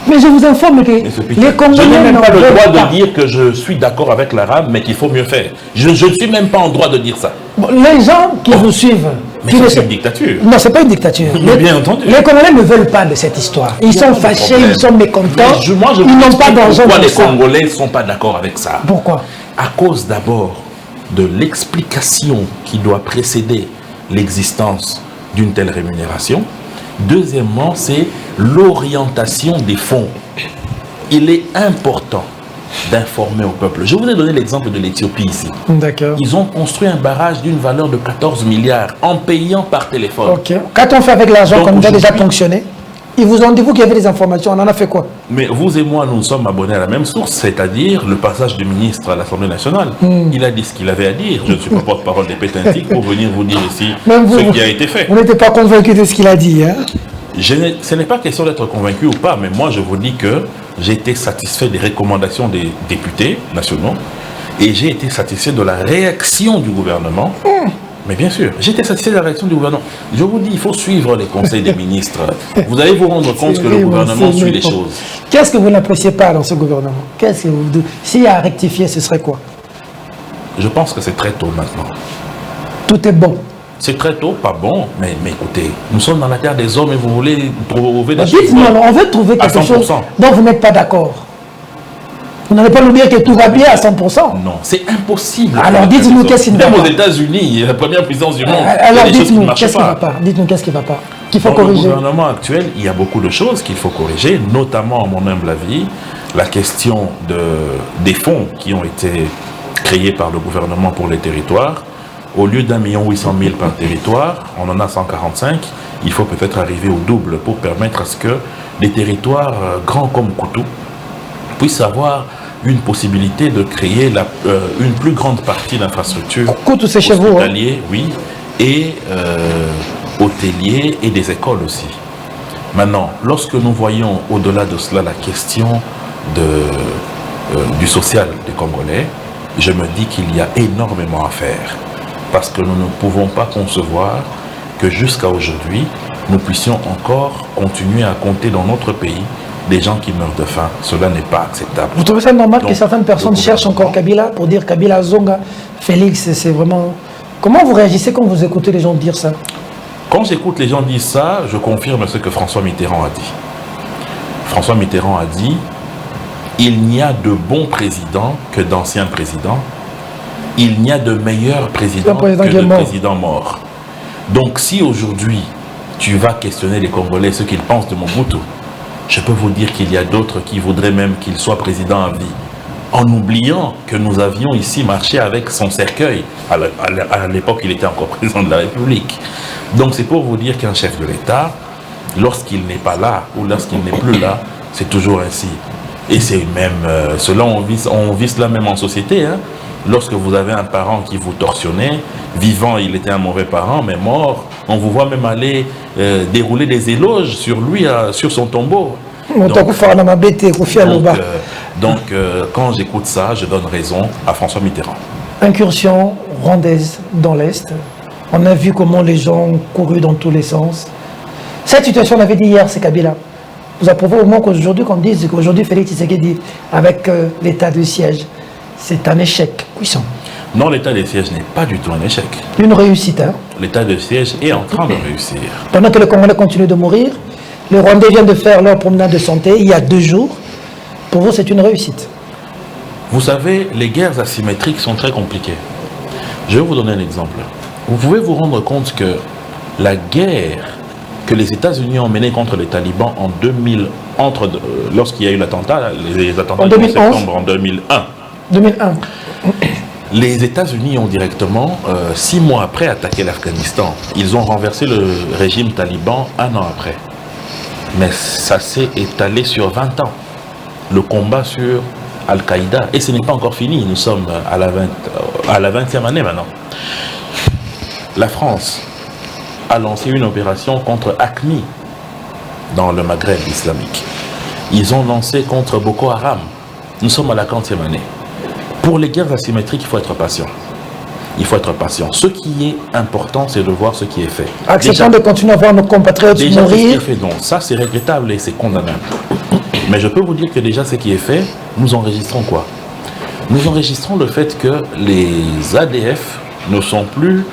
Mais je vous informe que les Congolais... Je n'ai même pas le droit de dire que je suis d'accord avec la RAM, mais qu'il faut mieux faire. Je ne suis même pas en droit de dire ça. Bon, les gens qui vous suivent... Mais c'est une dictature. Non, c'est pas une dictature. Bien entendu. Les Congolais ne veulent pas de cette histoire. Ils sont fâchés, ils sont mécontents. Ils n'ont pas d'argent. Pourquoi les Congolais ne sont pas d'accord avec ça? Pourquoi? À cause d'abord de l'explication qui doit précéder l'existence d'une telle rémunération. Deuxièmement, c'est l'orientation des fonds. Il est important d'informer au peuple. Je vous ai donné l'exemple de l'Éthiopie ici. D'accord. Ils ont construit un barrage d'une valeur de 14 milliards en payant par téléphone. Ok. Qu'a-t-on fait avec l'argent qu'on nous a déjà ponctionné? Ils vous ont dit, vous, qu'il y avait des informations, on en a fait quoi? Mais vous et moi, nous sommes abonnés à la même source, c'est-à-dire le passage du ministre à l'Assemblée nationale. Il a dit ce qu'il avait à dire. Je ne suis pas porte-parole des Pétintiques pour venir vous dire ici ce qui a été fait. Vous n'êtes pas convaincu de ce qu'il a dit, hein? Ce n'est pas question d'être convaincu ou pas, mais moi je vous dis que j'ai été satisfait des recommandations des députés nationaux et j'ai été satisfait de la réaction du gouvernement. Mais bien sûr, j'ai été satisfait de la réaction du gouvernement. Je vous dis, il faut suivre les conseils des ministres. Vous allez vous rendre compte que le gouvernement suit les choses. Qu'est-ce que vous n'appréciez pas dans ce gouvernement? Qu'est-ce que vous... S'il y a à rectifier, ce serait quoi? Je pense que c'est très tôt maintenant. Tout est bon. C'est très tôt, pas bon, mais écoutez, nous sommes dans la terre des hommes et vous voulez trouver des choses. Dites-nous, on veut trouver quelque chose dont vous n'êtes pas d'accord. Vous n'allez pas nous dire que tout va bien à 100%. Non, c'est impossible. Alors dites-nous qu'est-ce qui ne va pas. Même aux États-Unis, la première puissance du monde. Alors dites-nous qu'est-ce qui ne va pas. Dites-nous qu'est-ce qui ne va pas. qu'il faut Dans corriger. le gouvernement actuel, il y a beaucoup de choses qu'il faut corriger, notamment, à mon humble avis, la question des fonds qui ont été créés par le gouvernement pour les territoires. Au lieu d'1,8 million par territoire, on en a 145. Il faut peut-être arriver au double pour permettre à ce que les territoires grands comme Koutou puissent avoir une possibilité de créer une plus grande partie d'infrastructures hospitalières, oui, et hôteliers et des écoles aussi. Maintenant, lorsque nous voyons au-delà de cela la question du social des Congolais, je me dis qu'il y a énormément à faire. Parce que nous ne pouvons pas concevoir que jusqu'à aujourd'hui, nous puissions encore continuer à compter dans notre pays des gens qui meurent de faim. Cela n'est pas acceptable. Vous trouvez ça normal que certaines personnes cherchent encore Kabila pour dire Kabila Zonga, Félix, c'est vraiment... Comment vous réagissez quand vous écoutez les gens dire ça? Quand j'écoute les gens dire ça, je confirme ce que François Mitterrand a dit. François Mitterrand a dit « Il n'y a de bons présidents que d'anciens présidents. Il n'y a de meilleurs présidents que de présidents morts. » Donc si aujourd'hui, tu vas questionner les Congolais ce qu'ils pensent de Mobutu, je peux vous dire qu'il y a d'autres qui voudraient même qu'il soit président à vie, en oubliant que nous avions ici marché avec son cercueil. À l'époque, il était encore président de la République. Donc c'est pour vous dire qu'un chef de l'État, lorsqu'il n'est pas là, ou lorsqu'il n'est plus là, c'est toujours ainsi. Et c'est même, cela on vit cela même en société, hein. Lorsque vous avez un parent qui vous torsionnait, vivant il était un mauvais parent, mais mort, on vous voit même aller dérouler des éloges sur lui, sur son tombeau. Donc, quand j'écoute ça, je donne raison à François Mitterrand. Incursion rwandaise dans l'Est. On a vu comment les gens ont couru dans tous les sens. Cette situation, on avait dit hier, c'est Kabila. Vous approuvez au moins qu'aujourd'hui, qu'on dise qu'aujourd'hui, Félix Tshisekedi, avec l'état de siège, c'est un échec puissant. Non, l'état de siège n'est pas du tout un échec. Une réussite, hein? L'état de siège est en train de réussir. Pendant que les Congolais continuent de mourir, les Rwandais viennent de faire leur promenade de santé il y a 2 jours. Pour vous, c'est une réussite. Vous savez, les guerres asymétriques sont très compliquées. Je vais vous donner un exemple. Vous pouvez vous rendre compte que la guerre que les États-Unis ont menée contre les talibans en 2000, lorsqu'il y a eu l'attentat, les attentats de septembre en 2001. 2001. Les États-Unis ont directement, 6 mois après, attaqué l'Afghanistan. Ils ont renversé le régime taliban 1 an après. Mais ça s'est étalé sur 20 ans. Le combat sur Al-Qaïda. Et ce n'est pas encore fini. Nous sommes à la 20e année maintenant. La France a lancé une opération contre AQMI dans le Maghreb islamique. Ils ont lancé contre Boko Haram. Nous sommes à la 40e année. Pour les guerres asymétriques, il faut être patient. Il faut être patient. Ce qui est important, c'est de voir ce qui est fait. Acceptons de continuer à voir nos compatriotes déjà, mourir. Ce qui est fait, donc, ça c'est regrettable et c'est condamnable. Mais je peux vous dire que déjà ce qui est fait, nous enregistrons quoi? Nous enregistrons le fait que les ADF ne sont plus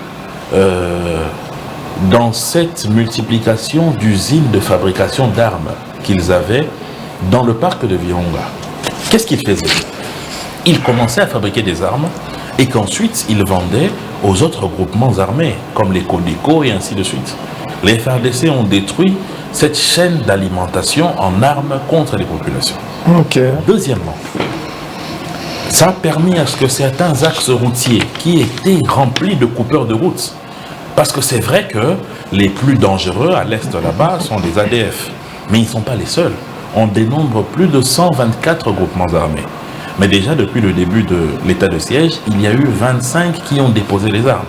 dans cette multiplication d'usines de fabrication d'armes qu'ils avaient dans le parc de Virunga. Qu'est-ce qu'ils faisaient? Ils commençaient à fabriquer des armes et qu'ensuite ils vendaient aux autres groupements armés, comme les Codeco et ainsi de suite. Les FARDC ont détruit cette chaîne d'alimentation en armes contre les populations. Okay. Deuxièmement, ça a permis à ce que certains axes routiers qui étaient remplis de coupeurs de route, parce que c'est vrai que les plus dangereux à l'est là-bas sont les ADF, mais ils ne sont pas les seuls. On dénombre plus de 124 groupements armés. Mais déjà, depuis le début de l'état de siège, il y a eu 25 qui ont déposé les armes,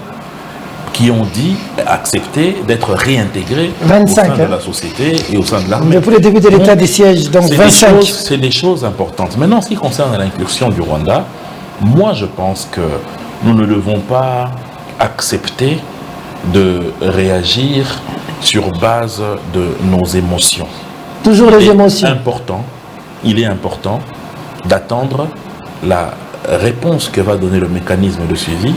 qui ont dit accepter d'être réintégrés 25, au sein de la société et au sein de l'armée. Depuis le début de l'état de siège, donc 25. C'est des choses importantes. Maintenant, en ce qui concerne l'incursion du Rwanda, moi je pense que nous ne devons pas accepter de réagir sur base de nos émotions. Toujours les émotions. Il est important d'attendre la réponse que va donner le mécanisme de suivi,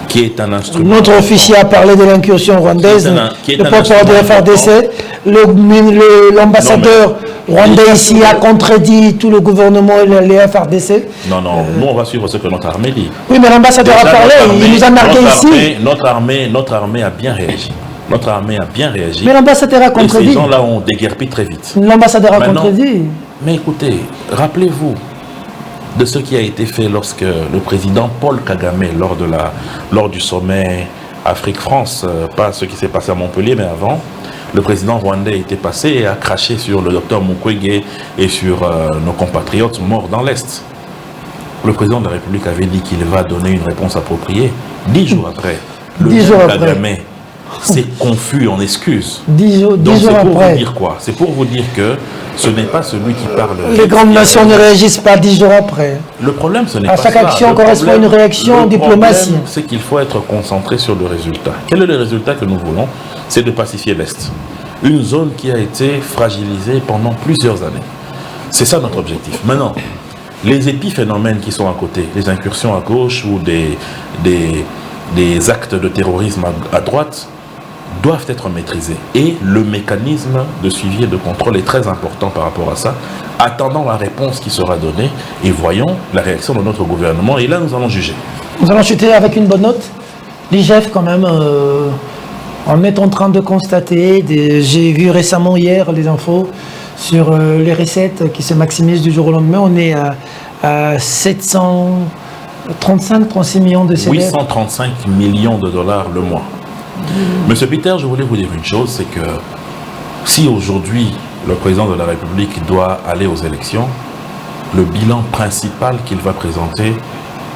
qui est un instrument... Notre officier a parlé de l'incursion rwandaise, le porte-parole de la FARDC, l'ambassadeur rwandais ici a contredit tout le gouvernement et les FARDC. Non, nous on va suivre ce que notre armée dit. Oui, mais l'ambassadeur a parlé, il nous a marqué ici. Notre armée a bien réagi. Notre armée a bien réagi. Mais l'ambassadeur a et contredit. ces gens-là ont déguerpi très vite. L'ambassadeur a Maintenant, contredit. Mais écoutez, rappelez-vous de ce qui a été fait lorsque le président Paul Kagame, lors du sommet Afrique-France, pas ce qui s'est passé à Montpellier, mais avant, le président rwandais était passé et a craché sur le docteur Mukwege et sur nos compatriotes morts dans l'Est. Le président de la République avait dit qu'il va donner une réponse appropriée. 10 jours après, le Kagame s'est confus en excuses. 10 jours c'est pour après. vous dire quoi? C'est pour vous dire que ce n'est pas celui qui parle. Les grandes nations ne réagissent pas 10 jours après. Le problème, ce n'est pas ça. À chaque action correspond une réaction en diplomatie. Le problème, c'est qu'il faut être concentré sur le résultat. Quel est le résultat que nous voulons? C'est de pacifier l'Est. Une zone qui a été fragilisée pendant plusieurs années. C'est ça notre objectif. Maintenant, les épiphénomènes qui sont à côté, les incursions à gauche ou des actes de terrorisme à droite, doivent être maîtrisés. Et le mécanisme de suivi et de contrôle est très important par rapport à ça. Attendons la réponse qui sera donnée et voyons la réaction de notre gouvernement. Et là, nous allons juger. Nous allons chuter avec une bonne note. L'IGF, quand même, on est en train de constater, j'ai vu récemment hier les infos sur les recettes qui se maximisent du jour au lendemain. On est à 735-36 millions de CFA. 835 millions de dollars le mois. Monsieur Peter, je voulais vous dire une chose, c'est que si aujourd'hui le président de la République doit aller aux élections, le bilan principal qu'il va présenter,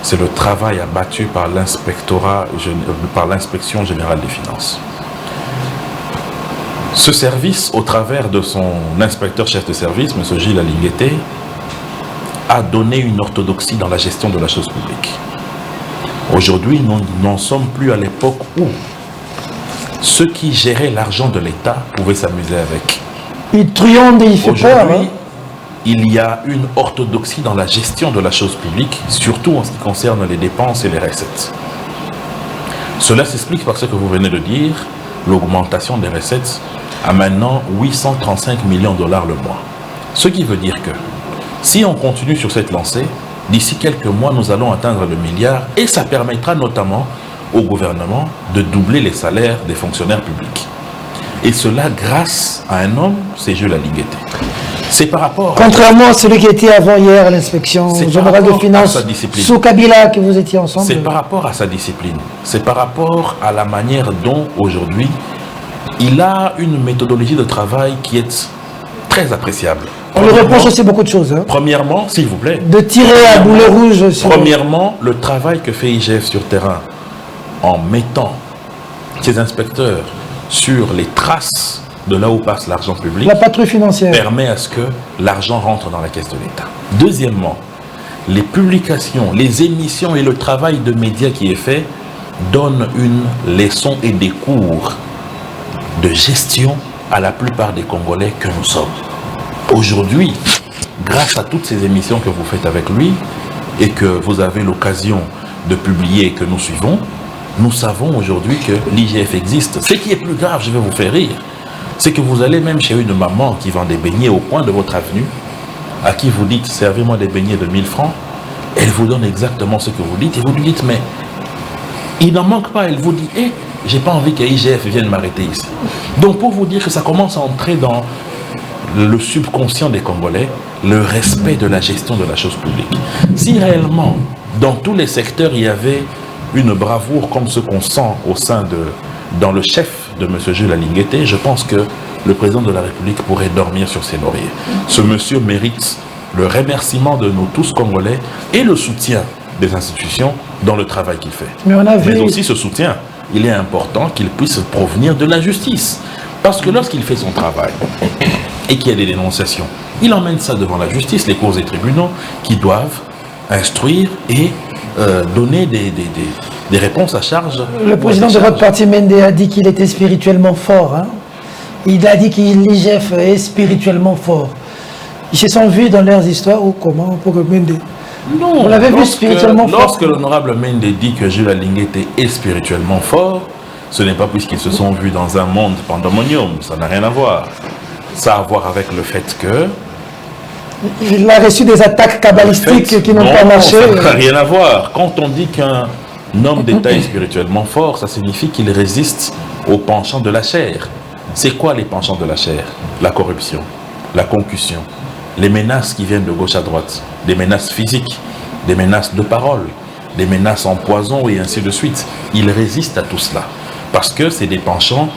c'est le travail abattu par l'inspection générale des finances. Ce service, au travers de son inspecteur-chef de service, M. Gilles Alinguete, a donné une orthodoxie dans la gestion de la chose publique. Aujourd'hui, nous n'en sommes plus à l'époque où ceux qui géraient l'argent de l'État pouvaient s'amuser avec. Il triomphe et il fait peur. Aujourd'hui, il y a une orthodoxie dans la gestion de la chose publique, surtout en ce qui concerne les dépenses et les recettes. Cela s'explique par ce que vous venez de dire, l'augmentation des recettes à maintenant 835 millions de dollars le mois. Ce qui veut dire que si on continue sur cette lancée, d'ici quelques mois, nous allons atteindre le milliard et ça permettra notamment au gouvernement de doubler les salaires des fonctionnaires publics. Et cela grâce à un homme, c'est Jules Alinguete. C'est par rapport Contrairement à celui qui était avant hier à l'inspection générale de finances sous Kabila que vous étiez ensemble. C'est par rapport à sa discipline. C'est par rapport à la manière dont aujourd'hui il a une méthodologie de travail qui est très appréciable. On lui reproche aussi beaucoup de choses. Hein. Premièrement, s'il vous plaît. De tirer à boulet rouge. Sur... Premièrement, le travail que fait IGF sur terrain en mettant ses inspecteurs sur les traces de là où passe l'argent public, la patrouille financière, permet à ce que l'argent rentre dans la caisse de l'État. Deuxièmement, les publications, les émissions et le travail de médias qui est fait donnent une leçon et des cours de gestion à la plupart des Congolais que nous sommes. Aujourd'hui, grâce à toutes ces émissions que vous faites avec lui et que vous avez l'occasion de publier et que nous suivons, nous savons aujourd'hui que l'IGF existe. Ce qui est plus grave, je vais vous faire rire, c'est que vous allez même chez une maman qui vend des beignets au coin de votre avenue, à qui vous dites « servez-moi des beignets de 1000 francs », elle vous donne exactement ce que vous dites et vous lui dites « mais il n'en manque pas », elle vous dit « eh, j'ai pas envie que l'IGF vienne m'arrêter ici ». Donc pour vous dire que ça commence à entrer dans le subconscient des Congolais, le respect de la gestion de la chose publique. Si réellement, dans tous les secteurs, il y avait une bravoure comme ce qu'on sent dans le chef de M. Jules Alinguete, je pense que le président de la République pourrait dormir sur ses lauriers. Ce monsieur mérite le remerciement de nous tous Congolais et le soutien des institutions dans le travail qu'il fait. Mais aussi ce soutien, il est important qu'il puisse provenir de la justice. Parce que lorsqu'il fait son travail et qu'il y a des dénonciations, il emmène ça devant la justice, les cours et tribunaux qui doivent instruire et donner des réponses à charge. Le président de votre parti, Mende, a dit qu'il était spirituellement fort. Hein? Il a dit que l'IGF est spirituellement fort. Ils se sont vus dans leurs histoires ou comment pour que Mende... Non, vous l'avez vu spirituellement fort. Lorsque l'honorable Mende dit que Jules Alinguete est spirituellement fort, ce n'est pas puisqu'ils se sont vus dans un monde pandémonium, ça n'a rien à voir. Ça a à voir avec le fait que... Il a reçu des attaques kabbalistiques qui n'ont pas marché. Ça n'a rien à voir. Quand on dit qu'un homme d'État est spirituellement fort, ça signifie qu'il résiste aux penchants de la chair. C'est quoi les penchants de la chair? La corruption, la concussion, les menaces qui viennent de gauche à droite, des menaces physiques, des menaces de parole, des menaces en poison et ainsi de suite. Ils résistent à tout cela parce que c'est des penchants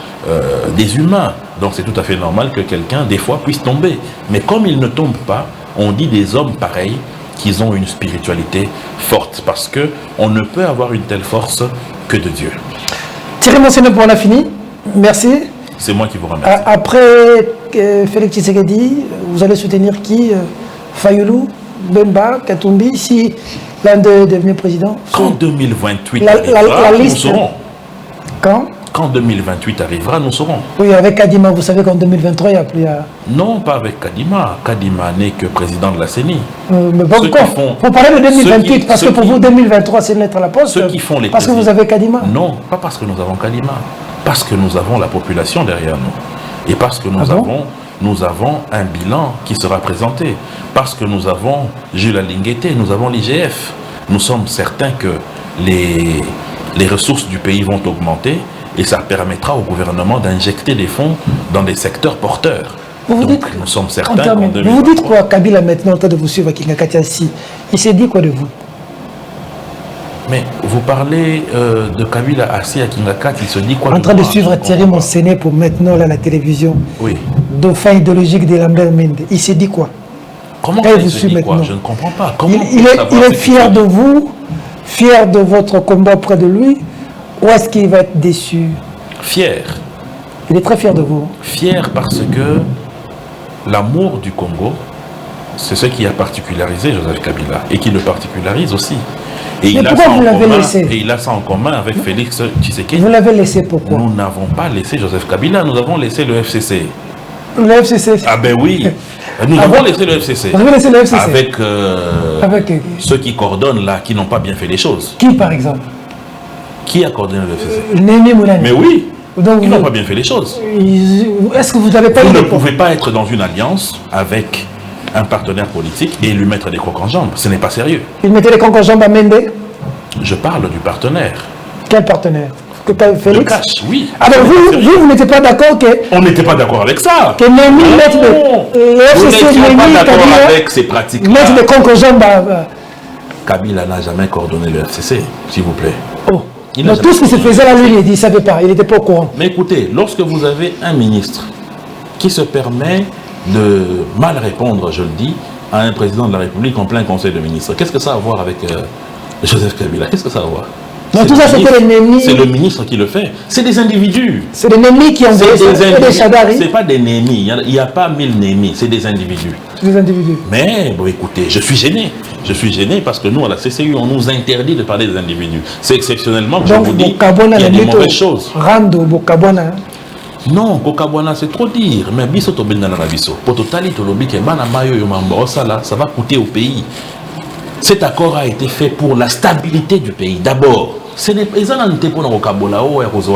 des humains. Donc c'est tout à fait normal que quelqu'un des fois puisse tomber. Mais comme ils ne tombent pas, on dit des hommes pareils qu'ils ont une spiritualité forte parce que on ne peut avoir une telle force que de Dieu. Thierry Monsenep, on a fini. Merci. C'est moi qui vous remercie. Après Félix Tshisekedi, vous allez soutenir qui? Fayulu, Bemba, Katumbi, si l'un d'eux est devenu président? Quand 2028 la arrivera, nous liste. saurons. Quand 2028 arrivera, nous saurons. Oui, avec Kadima, vous savez qu'en 2023, il n'y a plus à... Non, pas avec Kadima. Kadima n'est que président de la CENI. mais bon, vous parlez de 2028, parce que pour vous, 2023, c'est une lettre à la poste. Ceux qui font les parce que vous avez Kadima? Non, pas parce que nous avons Kadima. Parce que nous avons la population derrière nous. Et parce que nous avons un bilan qui sera présenté. Parce que nous avons Jules Alingueté, nous avons l'IGF. Nous sommes certains que les ressources du pays vont augmenter et ça permettra au gouvernement d'injecter des fonds dans des secteurs porteurs. Donc nous sommes certains qu'en 2023... Vous dites quoi, Kabila, maintenant, en train de vous suivre à Kingakatiasi? Il s'est dit quoi de vous? Mais vous parlez de Kabila assis à Kingakat, il se dit quoi? En train de suivre Thierry Monsenep pour maintenant là, la télévision. Oui. Dauphin idéologique de Lambert Mende. Il s'est dit quoi? Comment il se dit quoi? Je ne comprends pas. Comment il est fier de vous, fier de votre combat auprès de lui, ou est-ce qu'il va être déçu? Fier. Il est très fier de vous. Fier parce que l'amour du Congo, c'est ce qui a particularisé Joseph Kabila et qui le particularise aussi. Et mais pourquoi vous l'avez laissé? Et il a ça en commun avec Félix Tshisekedi. Vous l'avez laissé pourquoi? Nous n'avons pas laissé Joseph Kabila, nous avons laissé le FCC. Le FCC? Ah ben oui, nous avons laissé le FCC. Vous avez laissé le FCC? Avec ceux qui coordonnent là, qui n'ont pas bien fait les choses. Qui par exemple? Qui a coordonné le FCC? Némi Moulani. Mais oui, donc, ils n'ont pas bien fait les choses. Est-ce que vous n'avez pas... Vous ne pouvez pas être dans une alliance avec un partenaire politique et lui mettre des crocs en jambes. Ce n'est pas sérieux. Il mettait les crocs en jambes à Mende? Je parle du partenaire. Quel partenaire? Félix? Le cash, oui. Ah ben vous n'étiez pas d'accord que... On n'était pas d'accord avec ça. Que Némi mette le FCC... Vous n'étiez pas d'accord avec ces pratiques-là. Mettre les crocs en jambes à... Kabila n'a jamais coordonné le FCC, s'il vous plaît. Oh. Donc tout ce qui se faisait là, lui, il ne savait pas, il n'était pas au courant. Mais écoutez, lorsque vous avez un ministre qui se permet de mal répondre, je le dis, à un président de la République en plein conseil de ministres, qu'est-ce que ça a à voir avec Joseph Kabila? Qu'est-ce que ça a à voir? Non, tout ça, c'était les némis. C'est le ministre qui le fait. C'est des individus. C'est des némis qui ont des chadari. C'est pas des némis. Il n'y a pas 1000 némis. C'est des individus. Des individus. Mais, bon, écoutez, je suis gêné. Je suis gêné parce que nous, à la CCU, on nous interdit de parler des individus. C'est exceptionnellement que je vous dis qu'il y a des mauvaises choses. Rando, Bokabwana. Non, Bokabwana, c'est trop dire. Mais biso to benda na biso. Pototali to lobi ke bana mayo yo mambo ça là, ça va coûter au pays. Cet accord a été fait pour la stabilité du pays. D'abord, ce n'est pas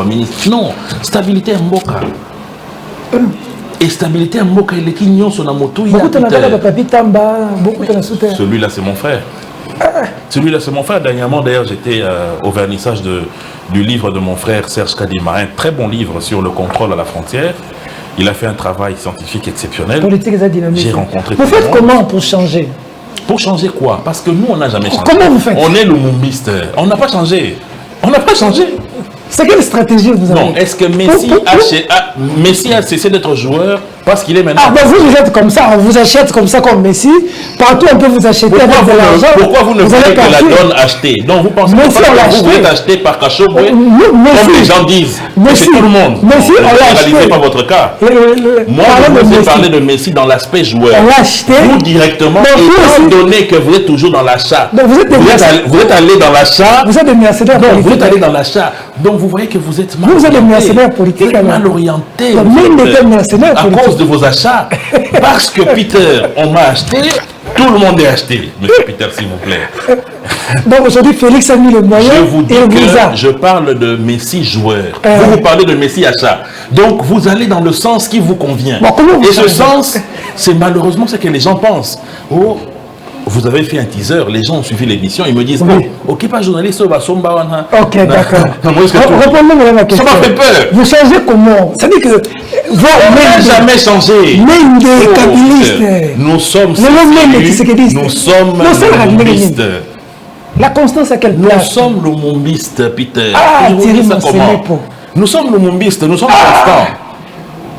ministre. Non, stabilité Mboka. Et stabilité Mboka, il est quignon sur la moto. Celui-là, c'est mon frère. Celui-là, c'est mon frère. Dernièrement, d'ailleurs, j'étais au vernissage du livre de mon frère Serge Kadima, un très bon livre sur le contrôle à la frontière. Il a fait un travail scientifique exceptionnel. J'ai rencontré. Vous faites comment pour changer? Pour changer quoi? Parce que nous, on n'a jamais changé. Comment vous faites? On est lumumbiste. On n'a pas changé. On n'a pas changé. C'est quelle stratégie vous avez? Non, est-ce que Messi a cessé d'être joueur parce qu'il est maintenant... Ah ben vous êtes comme ça, on vous achète comme ça comme Messi. Partout on peut vous acheter avec de l'argent. Pourquoi vous ne voulez que la donne acheter? Donc vous pensez que vous voulez acheter par cachot, comme les gens disent. C'est tout le monde. Messi, on l'a acheté. Réalisez pas votre cas. Moi, je vous ai parlé de Messi dans l'aspect joueur. On l'a acheté. Vous directement, étant donné que vous êtes toujours dans l'achat. Vous êtes allé dans l'achat. Vous êtes des mercenaires politiques. Vous êtes allé dans l'achat. Donc vous voyez que vous êtes mal orienté. Vous êtes des mercenaires politiques. Mal orienté. À cause de vos achats. Parce que Peter, on m'a acheté, tout le monde est acheté. Monsieur Peter, s'il vous plaît. Donc aujourd'hui, Félix a mis le moyen. Je vous dis que je parle de Messi joueur. Vous parlez de Messi achat. Donc vous allez dans le sens qui vous convient. Bon, et ce sens, c'est malheureusement ce que les gens pensent. Oh, vous avez fait un teaser, les gens ont suivi l'émission, ils me disent, oui. Ok, pas journaliste, va somba wana. Ok, d'accord. Répondez-moi à ma question. Ça m'a fait peur. Vous changez comment? Ça veut dire que... On n'a jamais changé. Même des kabylistes. Nous sommes lumumbistes. La constance à quelle place? Nous sommes lumumbistes, Peter. Ah, nous sommes lumumbistes, nous sommes constants.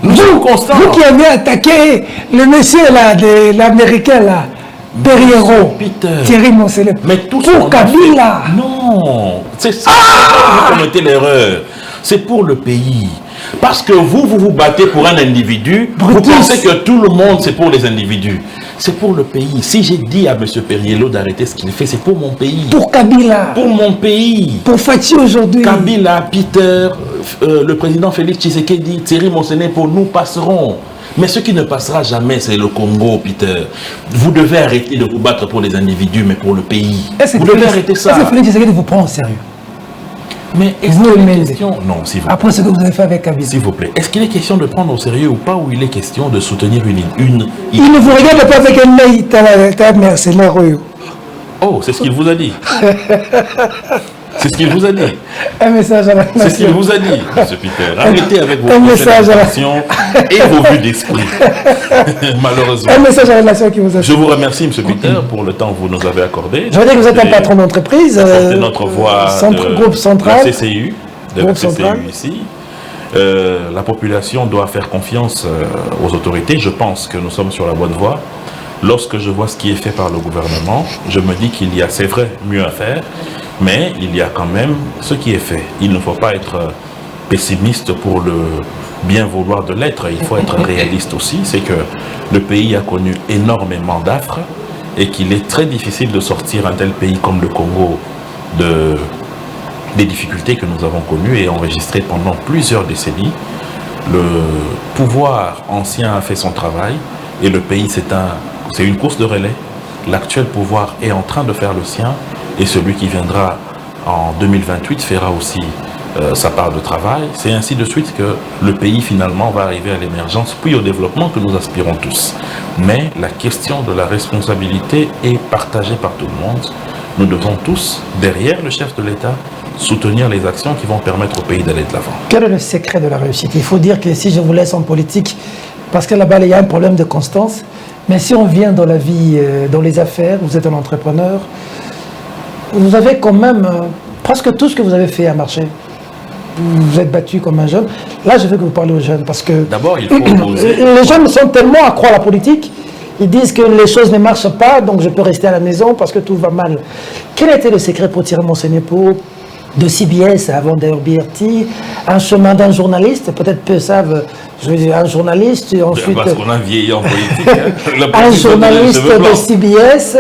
Nous sommes constants. Vous qui avez attaqué le monsieur là, de l'américain là, Perriero, Thierry Monselep. Mais tout pour Kabila. Non, c'est ça. Vous commettez l'erreur. C'est pour le pays. Parce que vous battez pour un individu, vous pensez que tout le monde c'est pour les individus. C'est pour le pays. Si j'ai dit à M. Perriello d'arrêter ce qu'il fait, c'est pour mon pays. Pour Kabila. Pour mon pays. Pour Fatih aujourd'hui. Kabila, Peter, le président Félix Tshisekedi, Thierry Monsenepo, nous passerons. Mais ce qui ne passera jamais, c'est le Congo, Peter. Vous devez arrêter de vous battre pour les individus, mais pour le pays. Vous devez arrêter ça. Est-ce que Félix Tshisekedi vous prend au sérieux? Mais est-ce qu'il est question... Non, s'il vous plaît. Après ce que vous avez fait avec Kabila. S'il vous plaît. Est-ce qu'il est question de prendre au sérieux ou pas, ou il est question de soutenir une... Il ne vous regarde pas avec un œil, t'as mercenaire. Oh, c'est ce qu'il vous a dit. C'est ce qu'il vous a dit. Un message à la nation. C'est ce qu'il vous a dit, M. Peter. Arrêtez avec vos préoccupations et vos vues d'esprit. Malheureusement. Un message à la nation qui vous a dit. Je vous remercie, M. Peter, pour le temps que vous nous avez accordé. Je veux dire que vous êtes un patron d'entreprise. Notre voix groupe central. La CCU, de la CCU ici. La population doit faire confiance aux autorités. Je pense que nous sommes sur la bonne voie. Lorsque je vois ce qui est fait par le gouvernement, je me dis qu'il y a, c'est vrai, mieux à faire. Mais il y a quand même ce qui est fait. Il ne faut pas être pessimiste pour le bien vouloir de l'être. Il faut être réaliste aussi. C'est que le pays a connu énormément d'affres et qu'il est très difficile de sortir un tel pays comme le Congo des difficultés que nous avons connues et enregistrées pendant plusieurs décennies. Le pouvoir ancien a fait son travail et le pays, c'est une course de relais. L'actuel pouvoir est en train de faire le sien. Et celui qui viendra en 2028 fera aussi sa part de travail. C'est ainsi de suite que le pays finalement va arriver à l'émergence, puis au développement que nous aspirons tous. Mais la question de la responsabilité est partagée par tout le monde. Nous devons tous, derrière le chef de l'État, soutenir les actions qui vont permettre au pays d'aller de l'avant. Quel est le secret de la réussite? Il faut dire que si je vous laisse en politique, parce que là-bas il y a un problème de constance, mais si on vient dans la vie, dans les affaires, vous êtes un entrepreneur, vous avez quand même presque tout ce que vous avez fait a marché. Vous êtes battu comme un jeune. Là, je veux que vous parlez aux jeunes parce que d'abord, il faut poser. Les jeunes sont tellement accros à la politique, ils disent que les choses ne marchent pas, donc je peux rester à la maison parce que tout va mal. Quel était le secret pour Thierry Monsenepo de CBS avant d'ailleurs BRT, un chemin d'un journaliste, peut-être peu savent, je veux dire, un journaliste, ensuite parce qu'on a vieilli en politique. Un journaliste de CBS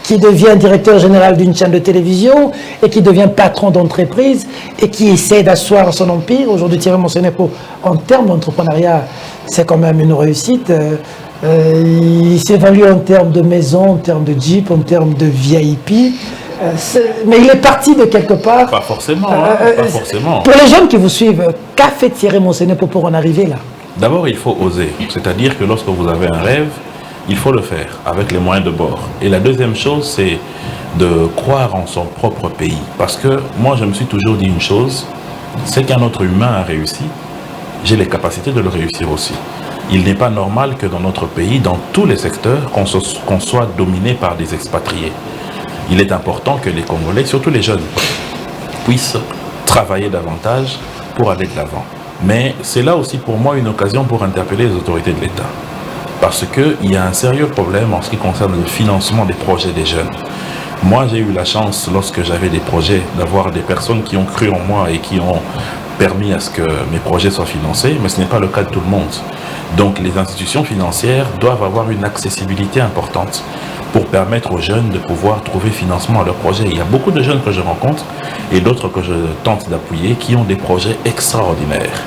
qui devient directeur général d'une chaîne de télévision et qui devient patron d'entreprise et qui essaie d'asseoir son empire. Aujourd'hui, Thierry Monsenepo, en termes d'entrepreneuriat, c'est quand même une réussite. Il s'évalue en termes de maison, en termes de Jeep, en termes de VIP. Mais il est parti de quelque part. Pas forcément, pas forcément. Pour les jeunes qui vous suivent, qu'a fait Thierry Monsenepo pour en arriver là? D'abord, il faut oser. C'est-à-dire que lorsque vous avez un rêve, il faut le faire avec les moyens de bord. Et la deuxième chose, c'est de croire en son propre pays. Parce que moi, je me suis toujours dit une chose, c'est qu'un autre humain a réussi, j'ai les capacités de le réussir aussi. Il n'est pas normal que dans notre pays, dans tous les secteurs, qu'on soit dominé par des expatriés. Il est important que les Congolais, surtout les jeunes, puissent travailler davantage pour aller de l'avant. Mais c'est là aussi pour moi une occasion pour interpeller les autorités de l'État. Parce qu'il y a un sérieux problème en ce qui concerne le financement des projets des jeunes. Moi, j'ai eu la chance, lorsque j'avais des projets, d'avoir des personnes qui ont cru en moi et qui ont permis à ce que mes projets soient financés, mais ce n'est pas le cas de tout le monde. Donc les institutions financières doivent avoir une accessibilité importante pour permettre aux jeunes de pouvoir trouver financement à leurs projets. Il y a beaucoup de jeunes que je rencontre et d'autres que je tente d'appuyer qui ont des projets extraordinaires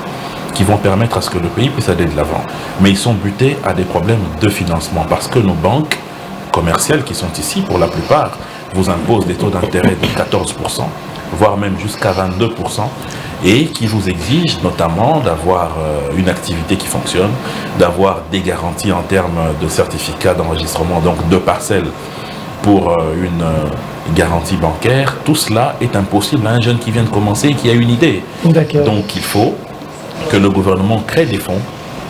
qui vont permettre à ce que le pays puisse aller de l'avant. Mais ils sont butés à des problèmes de financement parce que nos banques commerciales qui sont ici, pour la plupart, vous imposent des taux d'intérêt de 14%, voire même jusqu'à 22%, et qui vous exigent notamment d'avoir une activité qui fonctionne, d'avoir des garanties en termes de certificats d'enregistrement, donc de parcelles pour une garantie bancaire, tout cela est impossible à un jeune qui vient de commencer et qui a une idée. Donc il faut que le gouvernement crée des fonds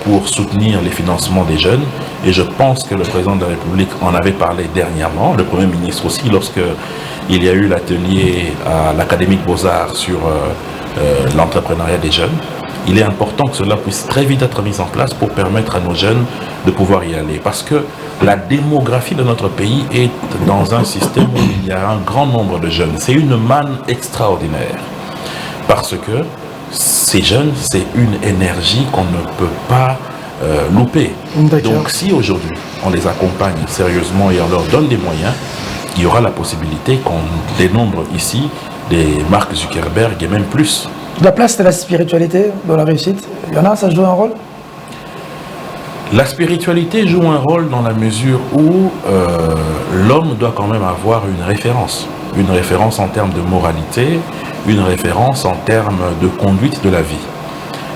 pour soutenir les financements des jeunes. Et je pense que le président de la République en avait parlé dernièrement, le Premier ministre aussi, lorsque il y a eu l'atelier à l'Académie de Beaux-Arts sur l'entrepreneuriat des jeunes. Il est important que cela puisse très vite être mis en place pour permettre à nos jeunes de pouvoir y aller. Parce que la démographie de notre pays est dans un système où il y a un grand nombre de jeunes. C'est une manne extraordinaire. Parce que ces jeunes, c'est une énergie qu'on ne peut pas louper. Donc si aujourd'hui on les accompagne sérieusement et on leur donne des moyens, il y aura la possibilité qu'on dénombre ici des Mark Zuckerberg et même plus. La place de la spiritualité dans la réussite, il y en a, ça joue un rôle? La spiritualité joue un rôle dans la mesure où l'homme doit quand même avoir une référence en termes de moralité, une référence en termes de conduite de la vie.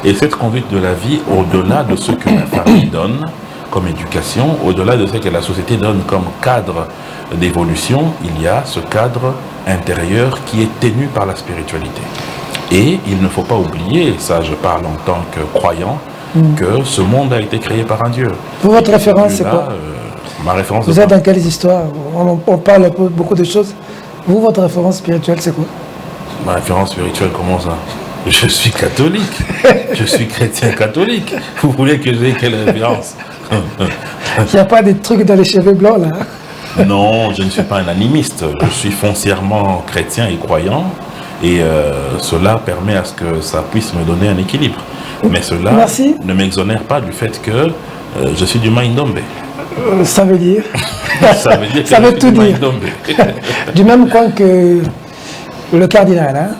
Et cette conduite de la vie, au-delà de ce que la famille donne comme éducation, au-delà de ce que la société donne comme cadre d'évolution, il y a ce cadre intérieur qui est tenu par la spiritualité. Et il ne faut pas oublier, ça je parle en tant que croyant, que ce monde a été créé par un Dieu. Votre référence, c'est quoi? Ma référence. Vous êtes dans quelles histoires? On parle beaucoup de choses. Vous, votre référence spirituelle, c'est quoi? Ma référence spirituelle, comment ça? Je suis catholique. Je suis chrétien catholique. Vous voulez que j'ai quelle référence? Il n'y a pas des trucs dans les cheveux blancs, là? Non, je ne suis pas un animiste. Je suis foncièrement chrétien et croyant. Et cela permet à ce que ça puisse me donner un équilibre. Mais cela ne m'exonère pas du fait que je suis du Maindombe. Ça veut dire Ça veut dire que ça veut tout dire. Du même coin que le cardinal, hein?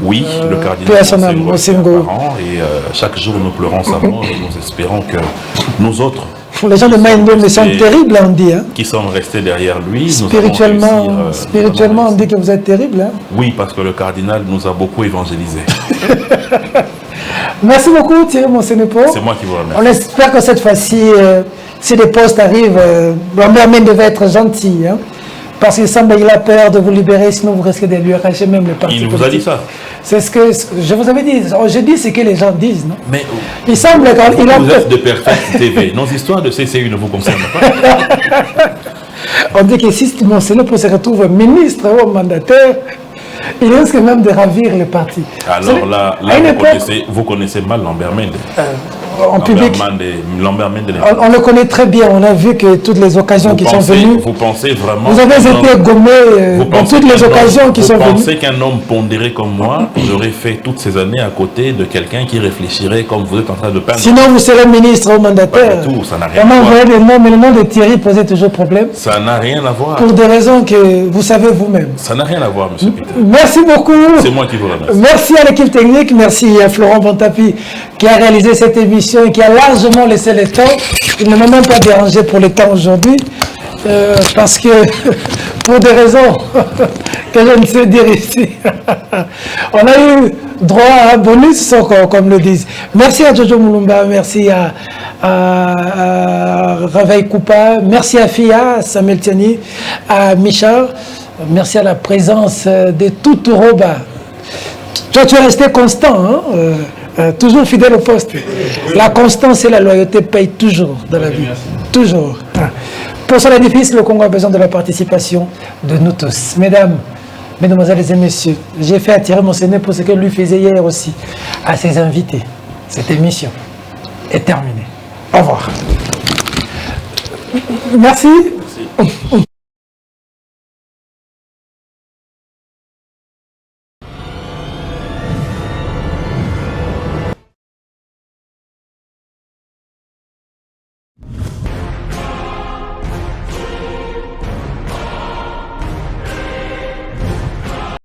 Oui, le cardinal Mosengo. Et chaque jour nous pleurons sa mort et nous espérons que nous autres, les gens de Maindombe sont terribles, on dit. Hein? Qui sont restés derrière lui. Spirituellement, on dit que vous êtes terrible. Hein? Oui, parce que le cardinal nous a beaucoup évangélisé. Merci beaucoup Thierry Monsenepo. C'est moi qui vous remercie. On espère que cette fois-ci, si les postes arrivent, Lambermène devait être gentil. Hein? Parce qu'il semble qu'il a peur de vous libérer, sinon vous risquez de lui arracher même le parti. Il vous a dit ça? C'est ce que je vous avais dit. Je dis ce que les gens disent, non? Mais il semble qu'il a vous êtes de Perfect TV. Nos histoires de CCU ne vous concernent pas. On dit que si Monsenepo se retrouve ministre ou mandataire, il risque même de ravir le parti. Alors là vous connaissez mal Lambermène. En public, on le connaît très bien. On a vu que toutes les occasions qui sont venues. Vous pensez vraiment? Vous avez été gommé dans toutes les occasions qui sont venues. Vous pensez qu'un homme pondéré comme moi, j'aurais fait toutes ces années à côté de quelqu'un qui réfléchirait comme vous êtes en train de peindre? Sinon, vous serez ministre ou mandataire. Pas du tout, ça n'a rien à voir. Des noms, mais le nom de Thierry posait toujours problème. Ça n'a rien à voir. Pour des raisons que vous savez vous-même. Ça n'a rien à voir, monsieur Peter. Merci beaucoup. C'est moi qui vous remercie. Merci à l'équipe technique. Merci à Florent Bontapi qui a réalisé cette émission et qui a largement laissé le temps. Il ne m'a même pas dérangé pour le temps aujourd'hui. Parce que, pour des raisons que je ne sais dire ici, on a eu droit à un bonus, comme le disent. Merci à Jojo Moulumba, merci à Raveil Koupa, merci à Fia, à Samuel Tiani, à Michard, merci à la présence de tout Roba. Toi, tu es resté constant, hein? Toujours fidèle au poste. La constance et la loyauté payent toujours dans la vie. Toujours. Pour son édifice, le Congo a besoin de la participation de nous tous. Mesdames, mesdemoiselles et messieurs, j'ai fait attirer mon Seigneur pour ce que lui faisait hier aussi à ses invités. Cette émission est terminée. Au revoir. Merci.